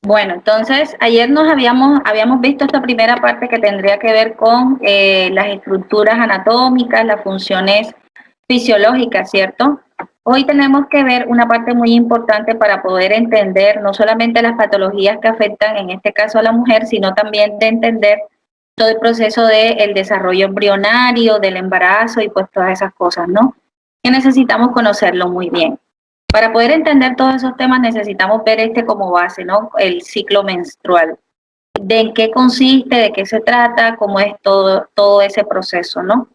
Bueno, entonces ayer habíamos visto esta primera parte que tendría que ver con las estructuras anatómicas, las funciones fisiológicas, ¿cierto? Hoy tenemos que ver una parte muy importante para poder entender no solamente las patologías que afectan en este caso a la mujer, sino también de entender todo el proceso del desarrollo embrionario, del embarazo y pues todas esas cosas, ¿no? Que necesitamos conocerlo muy bien. Para poder entender todos esos temas necesitamos ver este como base, ¿no? El ciclo menstrual. De en qué consiste, de qué se trata, cómo es todo ese proceso, ¿no?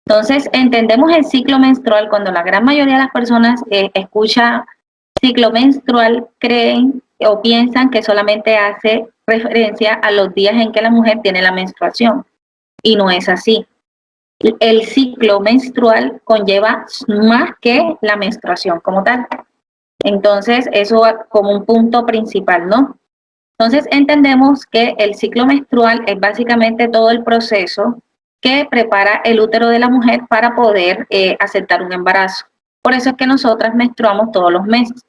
Entonces, entendemos el ciclo menstrual cuando la gran mayoría de las personas escucha ciclo menstrual, creen o piensan que solamente hace referencia a los días en que la mujer tiene la menstruación. Y no es así. El ciclo menstrual conlleva más que la menstruación como tal. Entonces, eso como un punto principal, ¿no? Entonces, entendemos que el ciclo menstrual es básicamente todo el proceso que prepara el útero de la mujer para poder aceptar un embarazo. Por eso es que nosotras menstruamos todos los meses,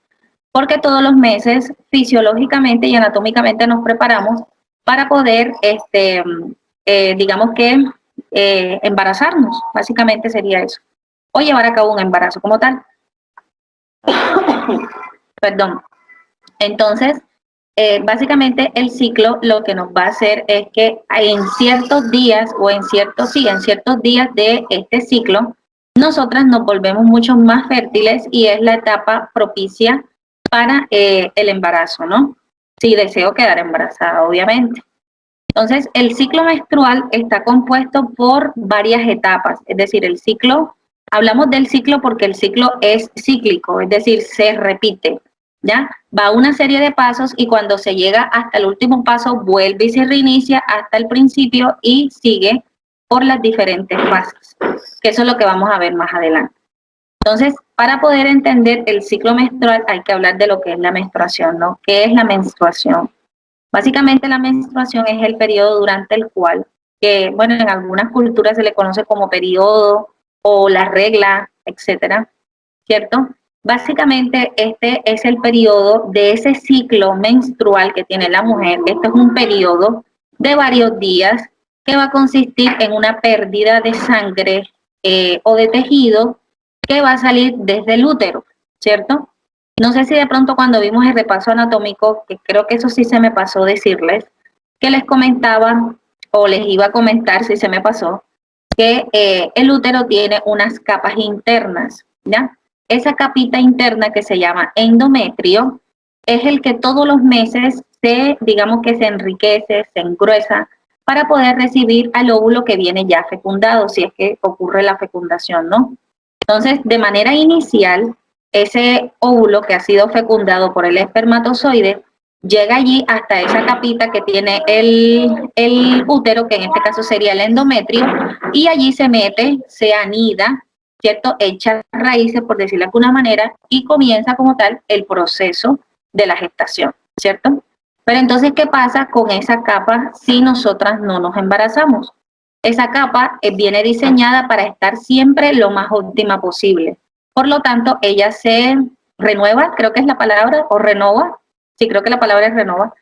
porque todos los meses fisiológicamente y anatómicamente nos preparamos para poder, digamos que, embarazarnos, básicamente sería eso, o llevar a cabo un embarazo como tal. Perdón. Entonces, básicamente el ciclo lo que nos va a hacer es que en ciertos días o en ciertos días de este ciclo, nosotras nos volvemos mucho más fértiles y es la etapa propicia para el embarazo, ¿no? Si deseo quedar embarazada, obviamente. Entonces, el ciclo menstrual está compuesto por varias etapas, es decir, el ciclo, hablamos del ciclo porque el ciclo es cíclico, es decir, se repite, ¿ya? Va una serie de pasos y cuando se llega hasta el último paso, vuelve y se reinicia hasta el principio y sigue por las diferentes fases, que eso es lo que vamos a ver más adelante. Entonces, para poder entender el ciclo menstrual hay que hablar de lo que es la menstruación, ¿no? ¿Qué es la menstruación? Básicamente la menstruación es el periodo durante el cual, que bueno, en algunas culturas se le conoce como periodo o la regla, etcétera, ¿cierto? Básicamente este es el periodo de ese ciclo menstrual que tiene la mujer. Este es un periodo de varios días que va a consistir en una pérdida de sangre o de tejido que va a salir desde el útero, ¿cierto? No sé si de pronto cuando vimos el repaso anatómico, que creo que eso sí se me pasó decirles, que les comentaba o les iba a comentar si se me pasó, que el útero tiene unas capas internas, ¿ya? Esa capita interna que se llama endometrio es el que todos los meses digamos que se enriquece, se engruesa para poder recibir al óvulo que viene ya fecundado, si es que ocurre la fecundación, ¿no? Entonces, de manera inicial, ese óvulo que ha sido fecundado por el espermatozoide llega allí hasta esa capita que tiene el útero, que en este caso sería el endometrio, y allí se mete, se anida, ¿cierto? Echa raíces, por decirlo de alguna manera, y comienza como tal el proceso de la gestación, ¿cierto? Pero entonces, ¿qué pasa con esa capa si nosotras no nos embarazamos? Esa capa viene diseñada para estar siempre lo más óptima posible. Por lo tanto, ella se renueva, creo que es la palabra, o renova, sí creo que la palabra es renova,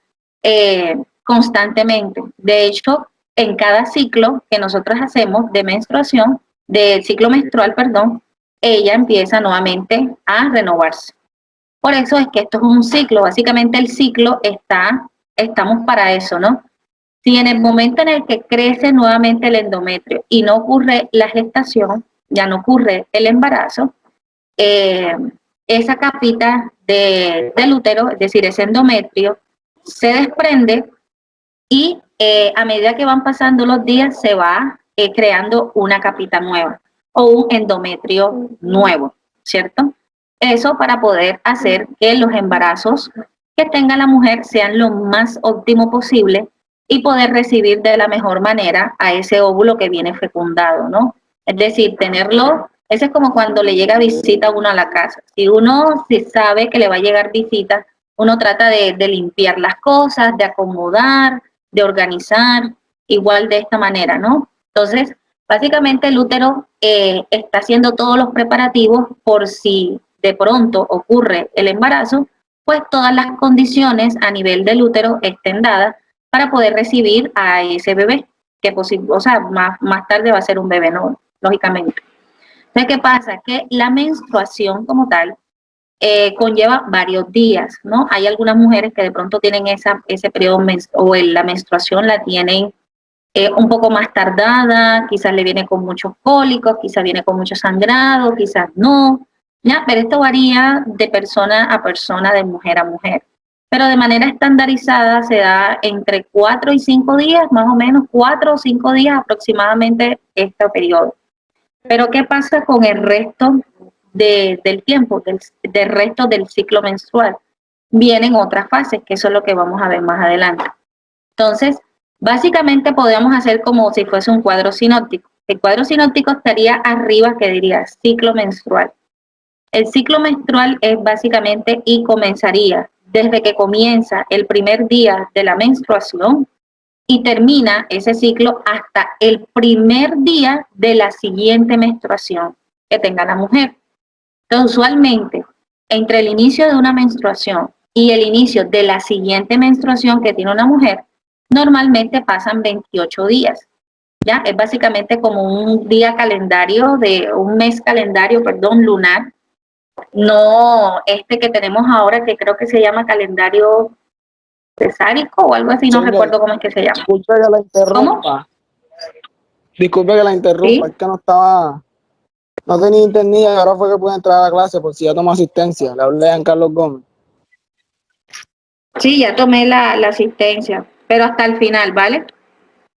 constantemente. De hecho, en cada ciclo que nosotros hacemos de menstruación, de ciclo menstrual, perdón, ella empieza nuevamente a renovarse. Por eso es que esto es un ciclo, básicamente el ciclo estamos para eso, ¿no? Si en el momento en el que crece nuevamente el endometrio y no ocurre la gestación, ya no ocurre el embarazo, eh, esa capita del útero, es decir, ese endometrio, se desprende y a medida que van pasando los días se va creando una capita nueva o un endometrio nuevo, ¿cierto? Eso para poder hacer que los embarazos que tenga la mujer sean lo más óptimo posible y poder recibir de la mejor manera a ese óvulo que viene fecundado, ¿no? Es decir, tenerlo, eso es como cuando le llega visita a uno a la casa. Si uno si sabe que le va a llegar visita, uno trata de limpiar las cosas, de acomodar, de organizar, igual de esta manera, ¿no? Entonces, básicamente el útero está haciendo todos los preparativos por si de pronto ocurre el embarazo, pues todas las condiciones a nivel del útero estén dadas para poder recibir a ese bebé, que o sea, más tarde va a ser un bebé, ¿no? Lógicamente. Entonces, ¿qué pasa? Que la menstruación como tal conlleva varios días, ¿no? Hay algunas mujeres que de pronto tienen ese periodo o la menstruación la tienen un poco más tardada, quizás le viene con muchos cólicos, quizás viene con mucho sangrado, quizás no, ¿ya? Pero esto varía de persona a persona, de mujer a mujer. Pero de manera estandarizada se da entre 4 y 5 días, más o menos 4 o 5 días aproximadamente este periodo. Pero ¿qué pasa con el resto del tiempo, del resto del ciclo menstrual? Vienen otras fases, que eso es lo que vamos a ver más adelante. Entonces, básicamente podríamos hacer como si fuese un cuadro sinóptico. El cuadro sinóptico estaría arriba, que diría ciclo menstrual. El ciclo menstrual es básicamente y comenzaría desde que comienza el primer día de la menstruación y termina ese ciclo hasta el primer día de la siguiente menstruación que tenga la mujer. Entonces, usualmente, entre el inicio de una menstruación y el inicio de la siguiente menstruación que tiene una mujer, normalmente pasan 28 días. ¿Ya? Es básicamente como un día calendario, un mes calendario, perdón, lunar. No este que tenemos ahora, que creo que se llama calendario cesárico o algo así, no Señor, recuerdo cómo es que se llama. disculpe que la interrumpa. ¿Cómo? Disculpe que la interrumpa, ¿Sí? es que no tenía internet y ahora fue que pude entrar a la clase por si ya tomo asistencia. Le hablé a Carlos Gómez. Sí, ya tomé la asistencia, pero hasta el final, ¿vale?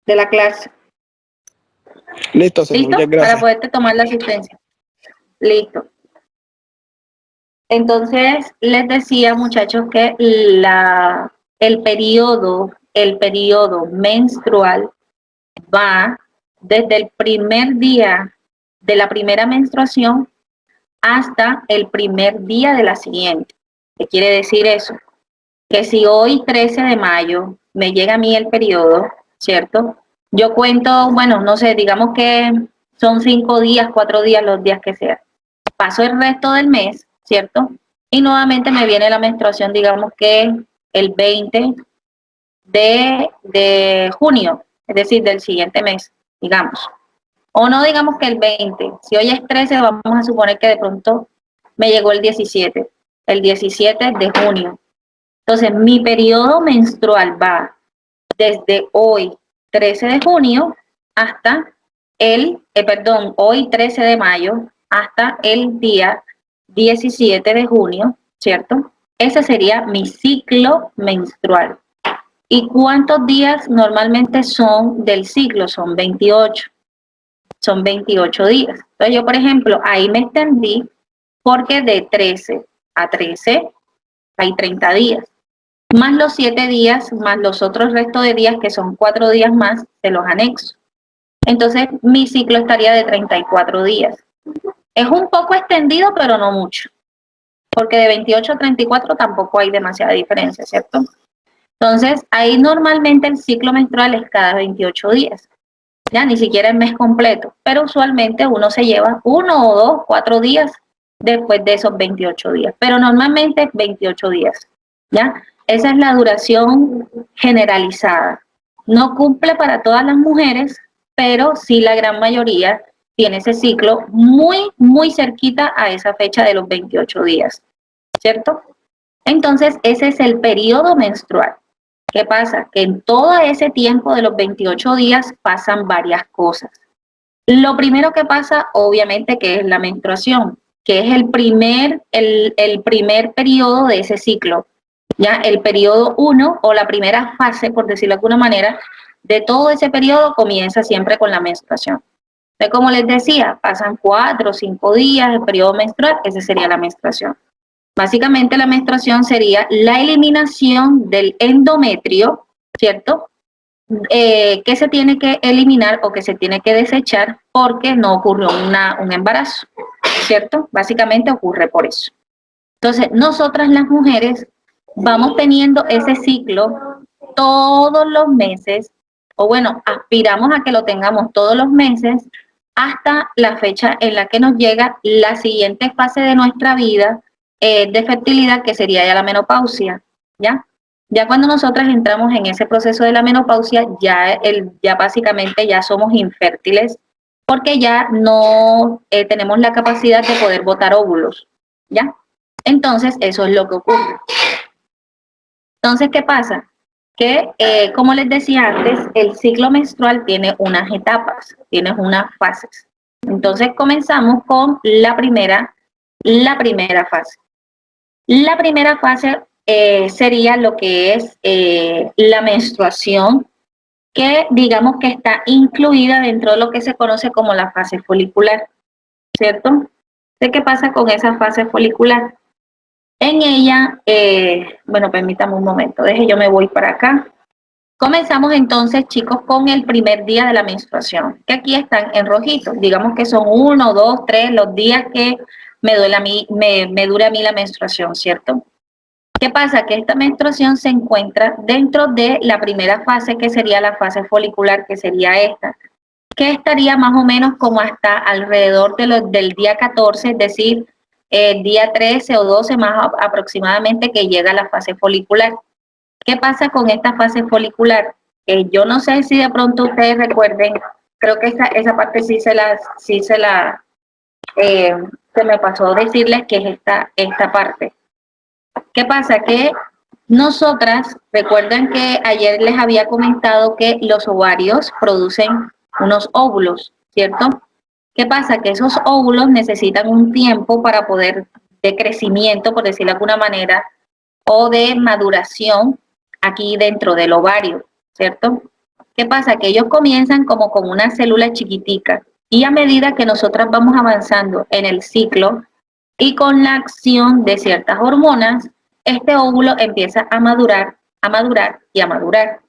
De la clase. Listo, señor, ¿Listo? muchas Para gracias. poderte tomar la asistencia. Listo. Entonces, les decía, muchachos, que el periodo menstrual va desde el primer día de la primera menstruación hasta el primer día de la siguiente. ¿Qué quiere decir eso? Que si hoy 13 de mayo me llega a mí el periodo, ¿cierto? Yo cuento, bueno, no sé, digamos que son 5 días, 4 días, los días que sean. Paso el resto del mes, ¿cierto? Y nuevamente me viene la menstruación, digamos que el 20 de junio, es decir, del siguiente mes, digamos. O no digamos que el 20, si hoy es 13, vamos a suponer que de pronto me llegó el 17 de junio. Entonces, mi periodo menstrual va desde hoy, 13 de junio, hasta hoy 13 de mayo, hasta el día 17 de junio, ¿cierto? Ese sería mi ciclo menstrual. ¿Y cuántos días normalmente son del ciclo? Son 28. Son 28 días. Entonces yo, por ejemplo, ahí me extendí porque de 13 a 13 hay 30 días. Más los 7 días, más los otros restos de días, que son 4 días más, se los anexo. Entonces, mi ciclo estaría de 34 días. Es un poco extendido, pero no mucho, porque de 28 a 34 tampoco hay demasiada diferencia, ¿cierto? Entonces, ahí normalmente el ciclo menstrual es cada 28 días, ya ni siquiera el mes completo, pero usualmente uno se lleva 1 o 2, 4 días después de esos 28 días, pero normalmente 28 días, ¿ya? Esa es la duración generalizada. No cumple para todas las mujeres, pero sí la gran mayoría tiene ese ciclo muy, muy cerquita a esa fecha de los 28 días, ¿cierto? Entonces, ese es el periodo menstrual. ¿Qué pasa? Que en todo ese tiempo de los 28 días pasan varias cosas. Lo primero que pasa, obviamente, que es la menstruación, que es el primer periodo de ese ciclo. Ya el periodo 1 o la primera fase, por decirlo de alguna manera, de todo ese periodo comienza siempre con la menstruación. Entonces, como les decía, pasan 4 o 5 días el periodo menstrual, esa sería la menstruación. Básicamente la menstruación sería la eliminación del endometrio, ¿cierto? Que se tiene que eliminar o que se tiene que desechar porque no ocurrió un embarazo, ¿cierto? Básicamente ocurre por eso. Entonces, nosotras las mujeres vamos teniendo ese ciclo todos los meses, o bueno, aspiramos a que lo tengamos todos los meses hasta la fecha en la que nos llega la siguiente fase de nuestra vida, de fertilidad, que sería ya la menopausia, ¿ya? Ya cuando nosotras entramos en ese proceso de la menopausia, ya básicamente ya somos infértiles porque ya no tenemos la capacidad de poder botar óvulos, ¿ya? Entonces, eso es lo que ocurre. Entonces, ¿qué pasa? Que, como les decía antes, el ciclo menstrual tiene unas etapas, tiene unas fases. Entonces, comenzamos con la primera fase. La primera fase sería lo que es la menstruación, que digamos que está incluida dentro de lo que se conoce como la fase folicular, ¿cierto? ¿Qué pasa con esa fase folicular? En ella, bueno, permítame un momento, yo me voy para acá. Comenzamos entonces, chicos, con el primer día de la menstruación, que aquí están en rojito. Digamos que son 1, 2, 3 los días que me dura a mí la menstruación, ¿cierto? ¿Qué pasa? Que esta menstruación se encuentra dentro de la primera fase, que sería la fase folicular, que sería esta, que estaría más o menos como hasta alrededor del día 14, es decir, día 13 o 12 más aproximadamente, que llega la fase folicular. ¿Qué pasa con esta fase folicular? Yo no sé si de pronto ustedes recuerden, creo que esa parte se me pasó decirles que es esta parte. ¿Qué pasa? Que nosotras, recuerdan que ayer les había comentado que los ovarios producen unos óvulos, ¿cierto? ¿Qué pasa? Que esos óvulos necesitan un tiempo para poder, de crecimiento, por decirlo de alguna manera, o de maduración aquí dentro del ovario, ¿cierto? ¿Qué pasa? Que ellos comienzan como con una célula chiquitica y a medida que nosotras vamos avanzando en el ciclo y con la acción de ciertas hormonas, este óvulo empieza a madurar, a madurar y a madurar.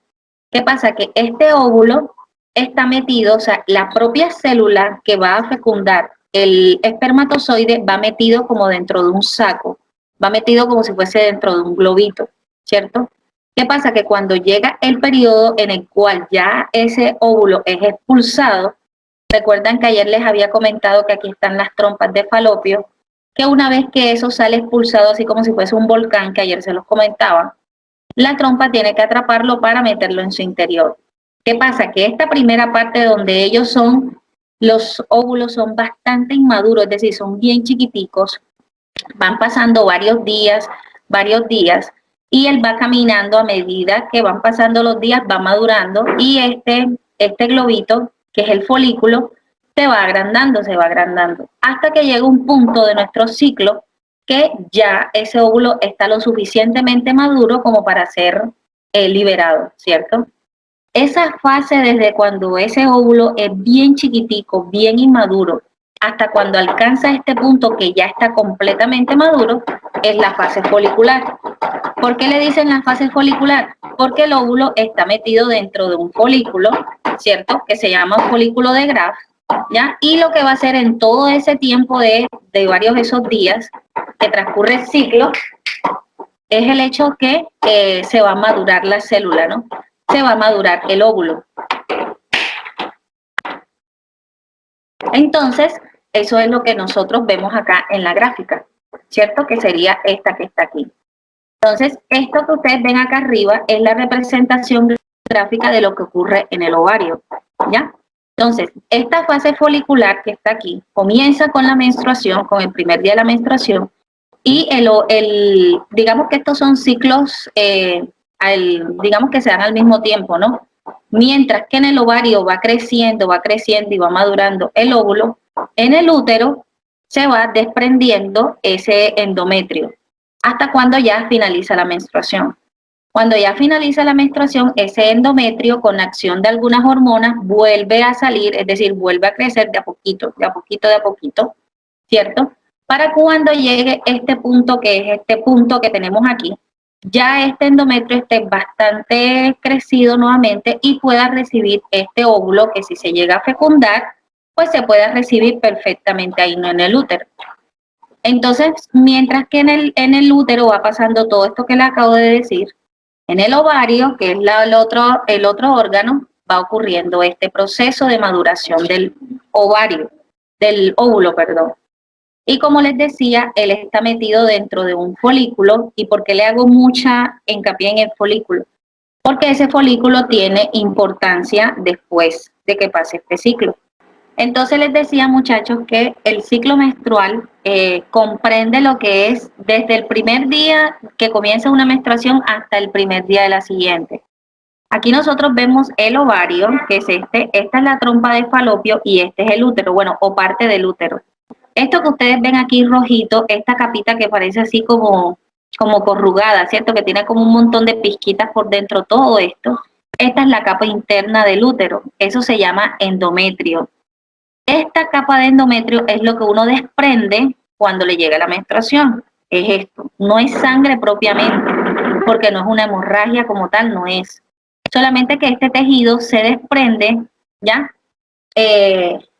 ¿Qué pasa? Que este óvulo está metido, o sea, la propia célula que va a fecundar el espermatozoide va metido como dentro de un saco, va metido como si fuese dentro de un globito, ¿cierto? ¿Qué pasa? Que cuando llega el periodo en el cual ya ese óvulo es expulsado, recuerdan que ayer les había comentado que aquí están las trompas de falopio, que una vez que eso sale expulsado, así como si fuese un volcán, que ayer se los comentaba, la trompa tiene que atraparlo para meterlo en su interior. ¿Qué pasa? Que esta primera parte donde los óvulos son bastante inmaduros, es decir, son bien chiquiticos, van pasando varios días, y él va caminando a medida que van pasando los días, va madurando, y este globito, que es el folículo, se va agrandando, hasta que llega un punto de nuestro ciclo que ya ese óvulo está lo suficientemente maduro como para ser liberado, ¿cierto? Esa fase desde cuando ese óvulo es bien chiquitico, bien inmaduro, hasta cuando alcanza este punto que ya está completamente maduro, es la fase folicular. ¿Por qué le dicen la fase folicular? Porque el óvulo está metido dentro de un folículo, ¿cierto? Que se llama folículo de Graf, ¿ya? Y lo que va a hacer en todo ese tiempo de varios de esos días que transcurre el ciclo, es el hecho que se va a madurar la célula, ¿no? Se va a madurar el óvulo. Entonces, eso es lo que nosotros vemos acá en la gráfica, ¿cierto? Que sería esta que está aquí. Entonces, esto que ustedes ven acá arriba es la representación gráfica de lo que ocurre en el ovario, ¿ya? Entonces, esta fase folicular que está aquí comienza con la menstruación, con el primer día de la menstruación, y digamos que estos son ciclos, digamos que se dan al mismo tiempo, ¿no? Mientras que en el ovario va creciendo y va madurando el óvulo, en el útero se va desprendiendo ese endometrio, hasta cuando ya finaliza la menstruación. Cuando ya finaliza la menstruación, ese endometrio, con acción de algunas hormonas, vuelve a salir, es decir, vuelve a crecer de a poquito, de a poquito, de a poquito, ¿cierto? Para cuando llegue este punto, que es este punto que tenemos aquí, ya este endometrio esté bastante crecido nuevamente y pueda recibir este óvulo, que si se llega a fecundar, pues se puede recibir perfectamente ahí, no en el útero. Entonces, mientras que en el útero va pasando todo esto que le acabo de decir, en el ovario, que es el otro órgano, va ocurriendo este proceso de maduración del ovario, del óvulo, perdón. Y como les decía, él está metido dentro de un folículo. ¿Y por qué le hago mucha hincapié en el folículo? Porque ese folículo tiene importancia después de que pase este ciclo. Entonces les decía, muchachos, que el ciclo menstrual comprende lo que es desde el primer día que comienza una menstruación hasta el primer día de la siguiente. Aquí nosotros vemos el ovario, que es esta es la trompa de falopio y este es el útero, bueno, o parte del útero. Esto que ustedes ven aquí rojito, esta capita que parece así como corrugada, ¿cierto? Que tiene como un montón de pizquitas por dentro, todo esto. Esta es la capa interna del útero, eso se llama endometrio. Esta capa de endometrio es lo que uno desprende cuando le llega la menstruación. Es esto, no es sangre propiamente, porque no es una hemorragia como tal, no es. Solamente que este tejido se desprende, ¿ya?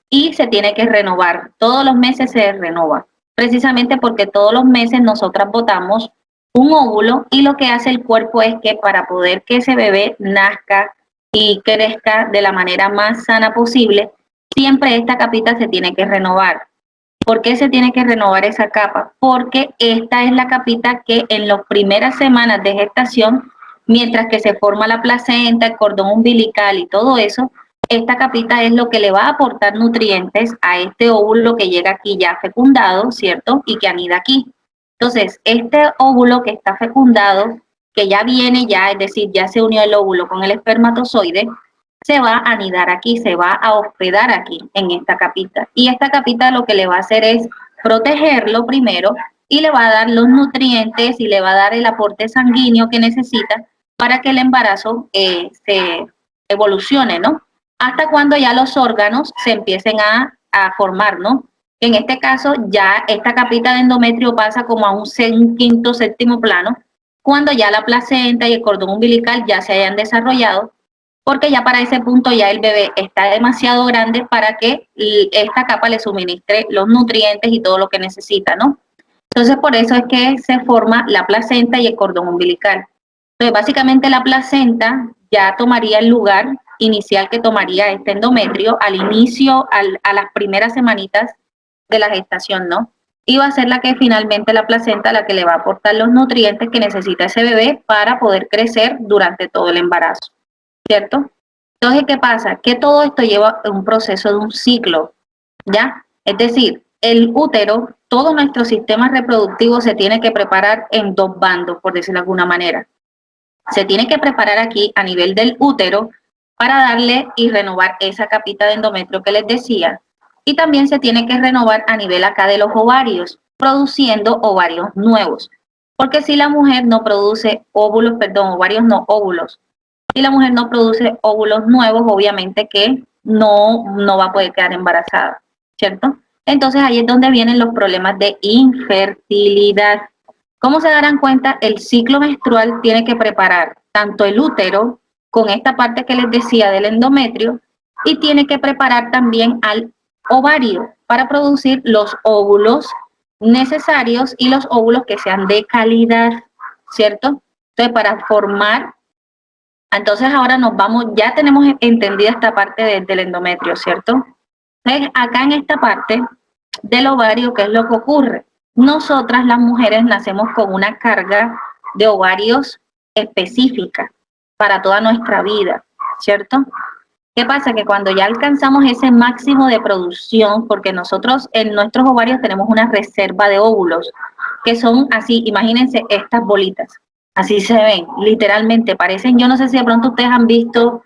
Y se tiene que renovar. Todos los meses se renova, precisamente porque todos los meses nosotras botamos un óvulo y lo que hace el cuerpo es que para poder que ese bebé nazca y crezca de la manera más sana posible, siempre esta capita se tiene que renovar. ¿Por qué se tiene que renovar esa capa? Porque esta es la capita que en las primeras semanas de gestación, mientras que se forma la placenta, el cordón umbilical y todo eso, esta capita es lo que le va a aportar nutrientes a este óvulo que llega aquí ya fecundado, ¿cierto? Y que anida aquí. Entonces, este óvulo que está fecundado, que ya viene ya, es decir, ya se unió el óvulo con el espermatozoide, se va a anidar aquí, se va a hospedar aquí en esta capita. Y esta capita lo que le va a hacer es protegerlo primero y le va a dar los nutrientes y le va a dar el aporte sanguíneo que necesita para que el embarazo se evolucione, ¿no? Hasta cuando ya los órganos se empiecen a formar, ¿no? En este caso ya esta capita de endometrio pasa como a un quinto, séptimo plano, cuando ya la placenta y el cordón umbilical ya se hayan desarrollado, porque ya para ese punto ya el bebé está demasiado grande para que esta capa le suministre los nutrientes y todo lo que necesita, ¿no? Entonces por eso es que se forma la placenta y el cordón umbilical. Entonces básicamente la placenta ya tomaría el lugar inicial que tomaría este endometrio al inicio, a las primeras semanitas de la gestación, ¿no? Y va a ser la que finalmente la placenta la que le va a aportar los nutrientes que necesita ese bebé para poder crecer durante todo el embarazo, ¿cierto? Entonces, ¿qué pasa? Que todo esto lleva un proceso de un ciclo, ¿ya? Es decir, el útero, todo nuestro sistema reproductivo se tiene que preparar en dos bandos, por decirlo de alguna manera. Se tiene que preparar aquí a nivel del útero para darle y renovar esa capita de endometrio que les decía. Y también se tiene que renovar a nivel acá de los ovarios, produciendo ovarios nuevos. Porque si la mujer no produce óvulos, perdón, ovarios no, óvulos, si la mujer no produce óvulos nuevos, obviamente que no va a poder quedar embarazada, ¿cierto? Entonces ahí es donde vienen los problemas de infertilidad. ¿Cómo se darán cuenta? El ciclo menstrual tiene que preparar tanto el útero con esta parte que les decía del endometrio y tiene que preparar también al ovario para producir los óvulos necesarios y los óvulos que sean de calidad, ¿cierto? Entonces, para formar, entonces ahora nos vamos, ya tenemos entendida esta parte del endometrio, ¿cierto? Entonces, acá en esta parte del ovario, ¿qué es lo que ocurre? Nosotras las mujeres nacemos con una carga de ovarios específica para toda nuestra vida, ¿cierto? ¿Qué pasa? Que cuando ya alcanzamos ese máximo de producción, porque nosotros en nuestros ovarios tenemos una reserva de óvulos, que son así, imagínense estas bolitas, así se ven, literalmente, parecen, yo no sé si de pronto ustedes han visto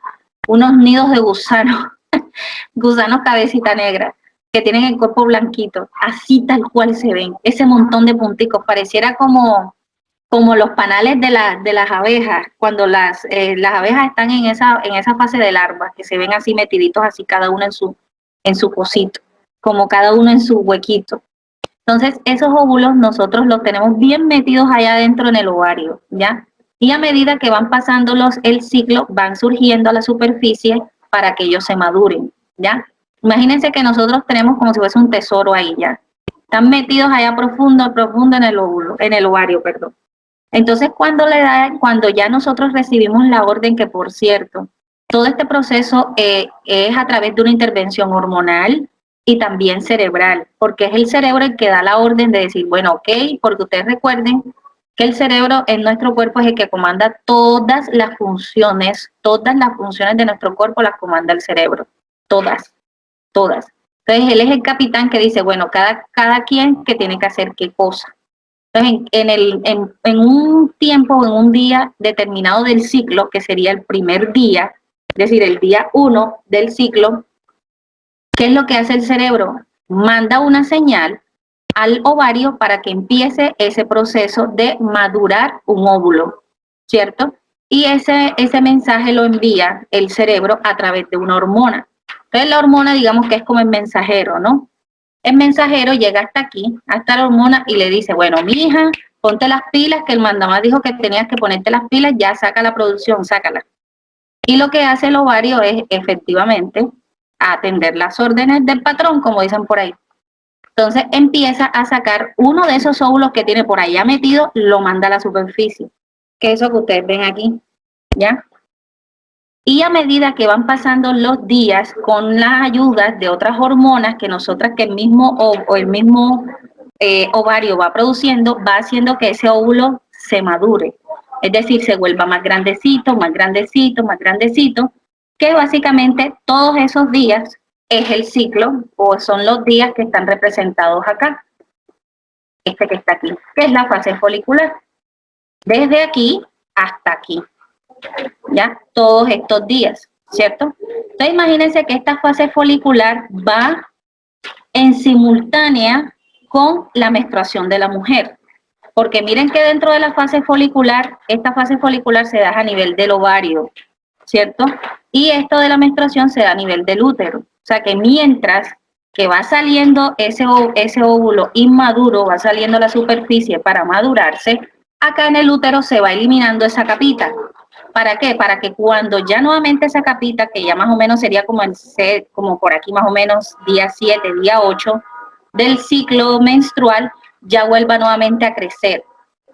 unos nidos de gusanos, gusanos cabecita negra, que tienen el cuerpo blanquito, así tal cual se ven, ese montón de punticos, pareciera como los panales de las abejas, cuando las abejas están en esa fase de larva, que se ven así metiditos, así cada uno en su cosito, como cada uno en su huequito. Entonces, esos óvulos nosotros los tenemos bien metidos allá adentro en el ovario, ¿ya? Y a medida que van pasando el ciclo, van surgiendo a la superficie para que ellos se maduren, ¿ya? Imagínense que nosotros tenemos como si fuese un tesoro ahí, ¿ya? Están metidos allá profundo, profundo en el óvulo, en el ovario, perdón. Entonces, cuando ya nosotros recibimos la orden, que por cierto, todo este proceso es a través de una intervención hormonal y también cerebral, porque es el cerebro el que da la orden de decir, bueno, ok, porque ustedes recuerden que el cerebro en nuestro cuerpo es el que comanda todas las funciones de nuestro cuerpo las comanda el cerebro, todas. Entonces él es el capitán que dice, bueno, cada quien que tiene que hacer qué cosa. Entonces en un tiempo, en un día determinado del ciclo, que sería el primer día, es decir, el día 1 del ciclo, ¿qué es lo que hace el cerebro? Manda una señal al ovario para que empiece ese proceso de madurar un óvulo, ¿cierto? Y ese mensaje lo envía el cerebro a través de una hormona. Entonces la hormona, digamos que es como el mensajero, ¿no? El mensajero llega hasta aquí, hasta la hormona, y le dice, bueno, mija, ponte las pilas, que el mandamás dijo que tenías que ponerte las pilas, ya saca la producción, sácala. Y lo que hace el ovario es efectivamente atender las órdenes del patrón, como dicen por ahí. Entonces empieza a sacar uno de esos óvulos que tiene por allá metido, lo manda a la superficie, que es eso que ustedes ven aquí, ¿ya? Y a medida que van pasando los días, con las ayudas de otras hormonas que nosotras, que el mismo ovario va produciendo, va haciendo que ese óvulo se madure. Es decir, se vuelva más grandecito, más grandecito, más grandecito, que básicamente todos esos días es el ciclo, o son los días que están representados acá. Este que está aquí, que es la fase folicular. Desde aquí hasta aquí. ¿Ya? Todos estos días, ¿cierto? Entonces imagínense que esta fase folicular va en simultánea con la menstruación de la mujer. Porque miren que dentro de la fase folicular, esta fase folicular se da a nivel del ovario, ¿cierto? Y esto de la menstruación se da a nivel del útero. O sea que mientras que va saliendo ese óvulo inmaduro, va saliendo a la superficie para madurarse, acá en el útero se va eliminando esa capita. ¿Para qué? Para que cuando ya nuevamente esa capita, que ya más o menos sería como por aquí más o menos día 7, día 8 del ciclo menstrual, ya vuelva nuevamente a crecer.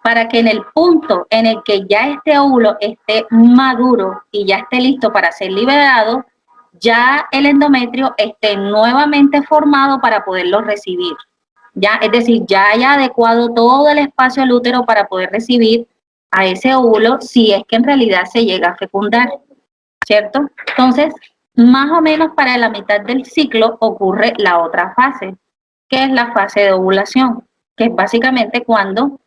Para que en el punto en el que ya este óvulo esté maduro y ya esté listo para ser liberado, ya el endometrio esté nuevamente formado para poderlo recibir. Ya, es decir, ya haya adecuado todo el espacio al útero para poder recibir a ese óvulo si es que en realidad se llega a fecundar, ¿cierto? Entonces, más o menos para la mitad del ciclo ocurre la otra fase, que es la fase de ovulación, que es básicamente cuando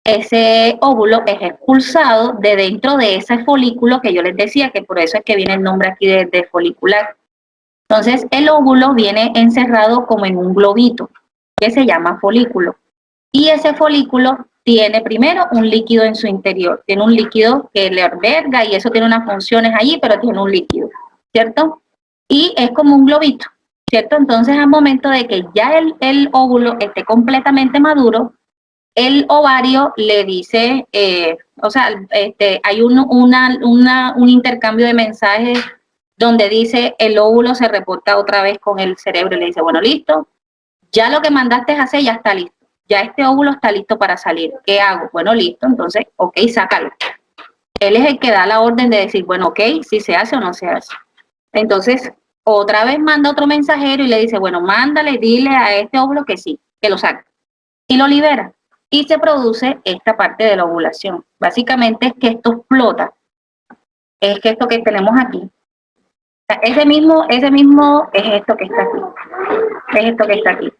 ese óvulo es expulsado de dentro de ese folículo que yo les decía, que por eso es que viene el nombre aquí de folicular. Entonces, el óvulo viene encerrado como en un globito, que se llama folículo. Y ese folículo tiene primero un líquido en su interior, tiene un líquido que le alberga y eso tiene unas funciones allí, pero tiene un líquido, ¿cierto? Y es como un globito, ¿cierto? Entonces al momento de que ya el óvulo esté completamente maduro, el ovario le dice, hay un intercambio de mensajes donde dice el óvulo se reporta otra vez con el cerebro y le dice, bueno, listo, ya lo que mandaste a hacer ya está listo. Ya este óvulo está listo para salir. ¿Qué hago? Bueno, listo, entonces, ok, sácalo. Él es el que da la orden de decir, bueno, ok, si se hace o no se hace. Entonces, otra vez manda otro mensajero y le dice, bueno, mándale, dile a este óvulo que sí, que lo saque. Y lo libera. Y se produce esta parte de la ovulación. Básicamente es que esto explota. Es que esto que tenemos aquí. Ese mismo es esto que está aquí. Es esto que está aquí.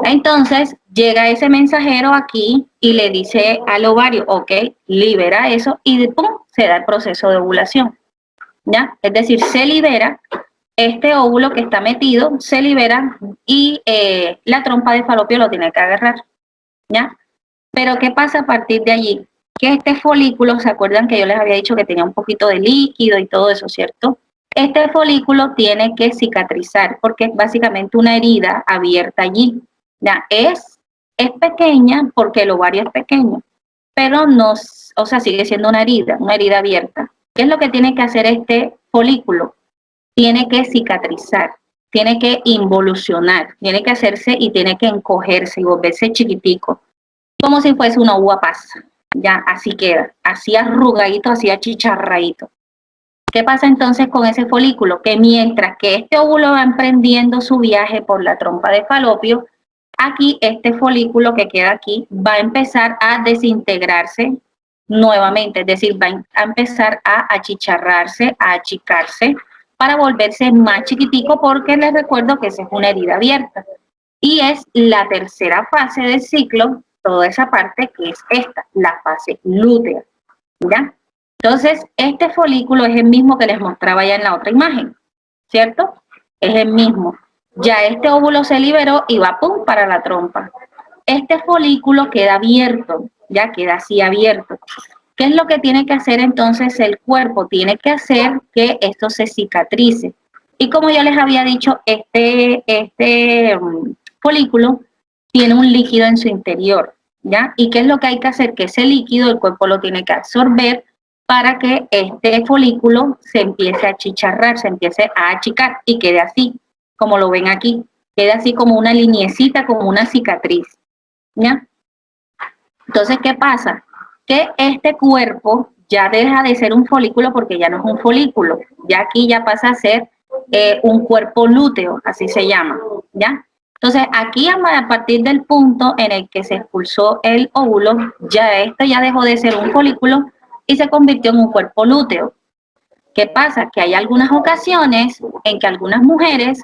Entonces llega ese mensajero aquí y le dice al ovario, ok, libera eso y ¡pum! Se da el proceso de ovulación, ¿ya? Es decir, se libera este óvulo que está metido, se libera y la trompa de falopio lo tiene que agarrar, ¿ya? Pero ¿qué pasa a partir de allí? Que este folículo, ¿se acuerdan que yo les había dicho que tenía un poquito de líquido y todo eso, cierto? Este folículo tiene que cicatrizar porque es básicamente una herida abierta allí. Ya, es pequeña porque el ovario es pequeño, pero no, o sea, sigue siendo una herida abierta. ¿Qué es lo que tiene que hacer este folículo? Tiene que cicatrizar, tiene que involucionar, tiene que hacerse y tiene que encogerse y volverse chiquitico, como si fuese una uva pasa. Ya, así queda, así arrugadito, así achicharradito. ¿Qué pasa entonces con ese folículo? Que mientras que este óvulo va emprendiendo su viaje por la trompa de Falopio, aquí este folículo que queda aquí va a empezar a desintegrarse nuevamente, es decir, va a empezar a achicharrarse, a achicarse, para volverse más chiquitico, porque les recuerdo que esa es una herida abierta. Y es la tercera fase del ciclo, toda esa parte que es esta, la fase lútea, ¿ya? Entonces, este folículo es el mismo que les mostraba ya en la otra imagen, ¿cierto? Es el mismo. Ya este óvulo se liberó y va pum para la trompa. Este folículo queda abierto, ya queda así abierto. ¿Qué es lo que tiene que hacer entonces el cuerpo? Tiene que hacer que esto se cicatrice. Y como ya les había dicho, este folículo tiene un líquido en su interior, ¿ya? ¿Y qué es lo que hay que hacer? Que ese líquido el cuerpo lo tiene que absorber para que este folículo se empiece a achicharrar, se empiece a achicar y quede así, como lo ven aquí, quede así como una lineecita, como una cicatriz, ¿ya? Entonces, ¿qué pasa? Que este cuerpo ya deja de ser un folículo porque ya no es un folículo, ya aquí ya pasa a ser un cuerpo lúteo, así se llama, ¿ya? Entonces, aquí a partir del punto en el que se expulsó el óvulo, ya esto ya dejó de ser un folículo y se convirtió en un cuerpo lúteo. ¿Qué pasa? Que hay algunas ocasiones en que algunas mujeres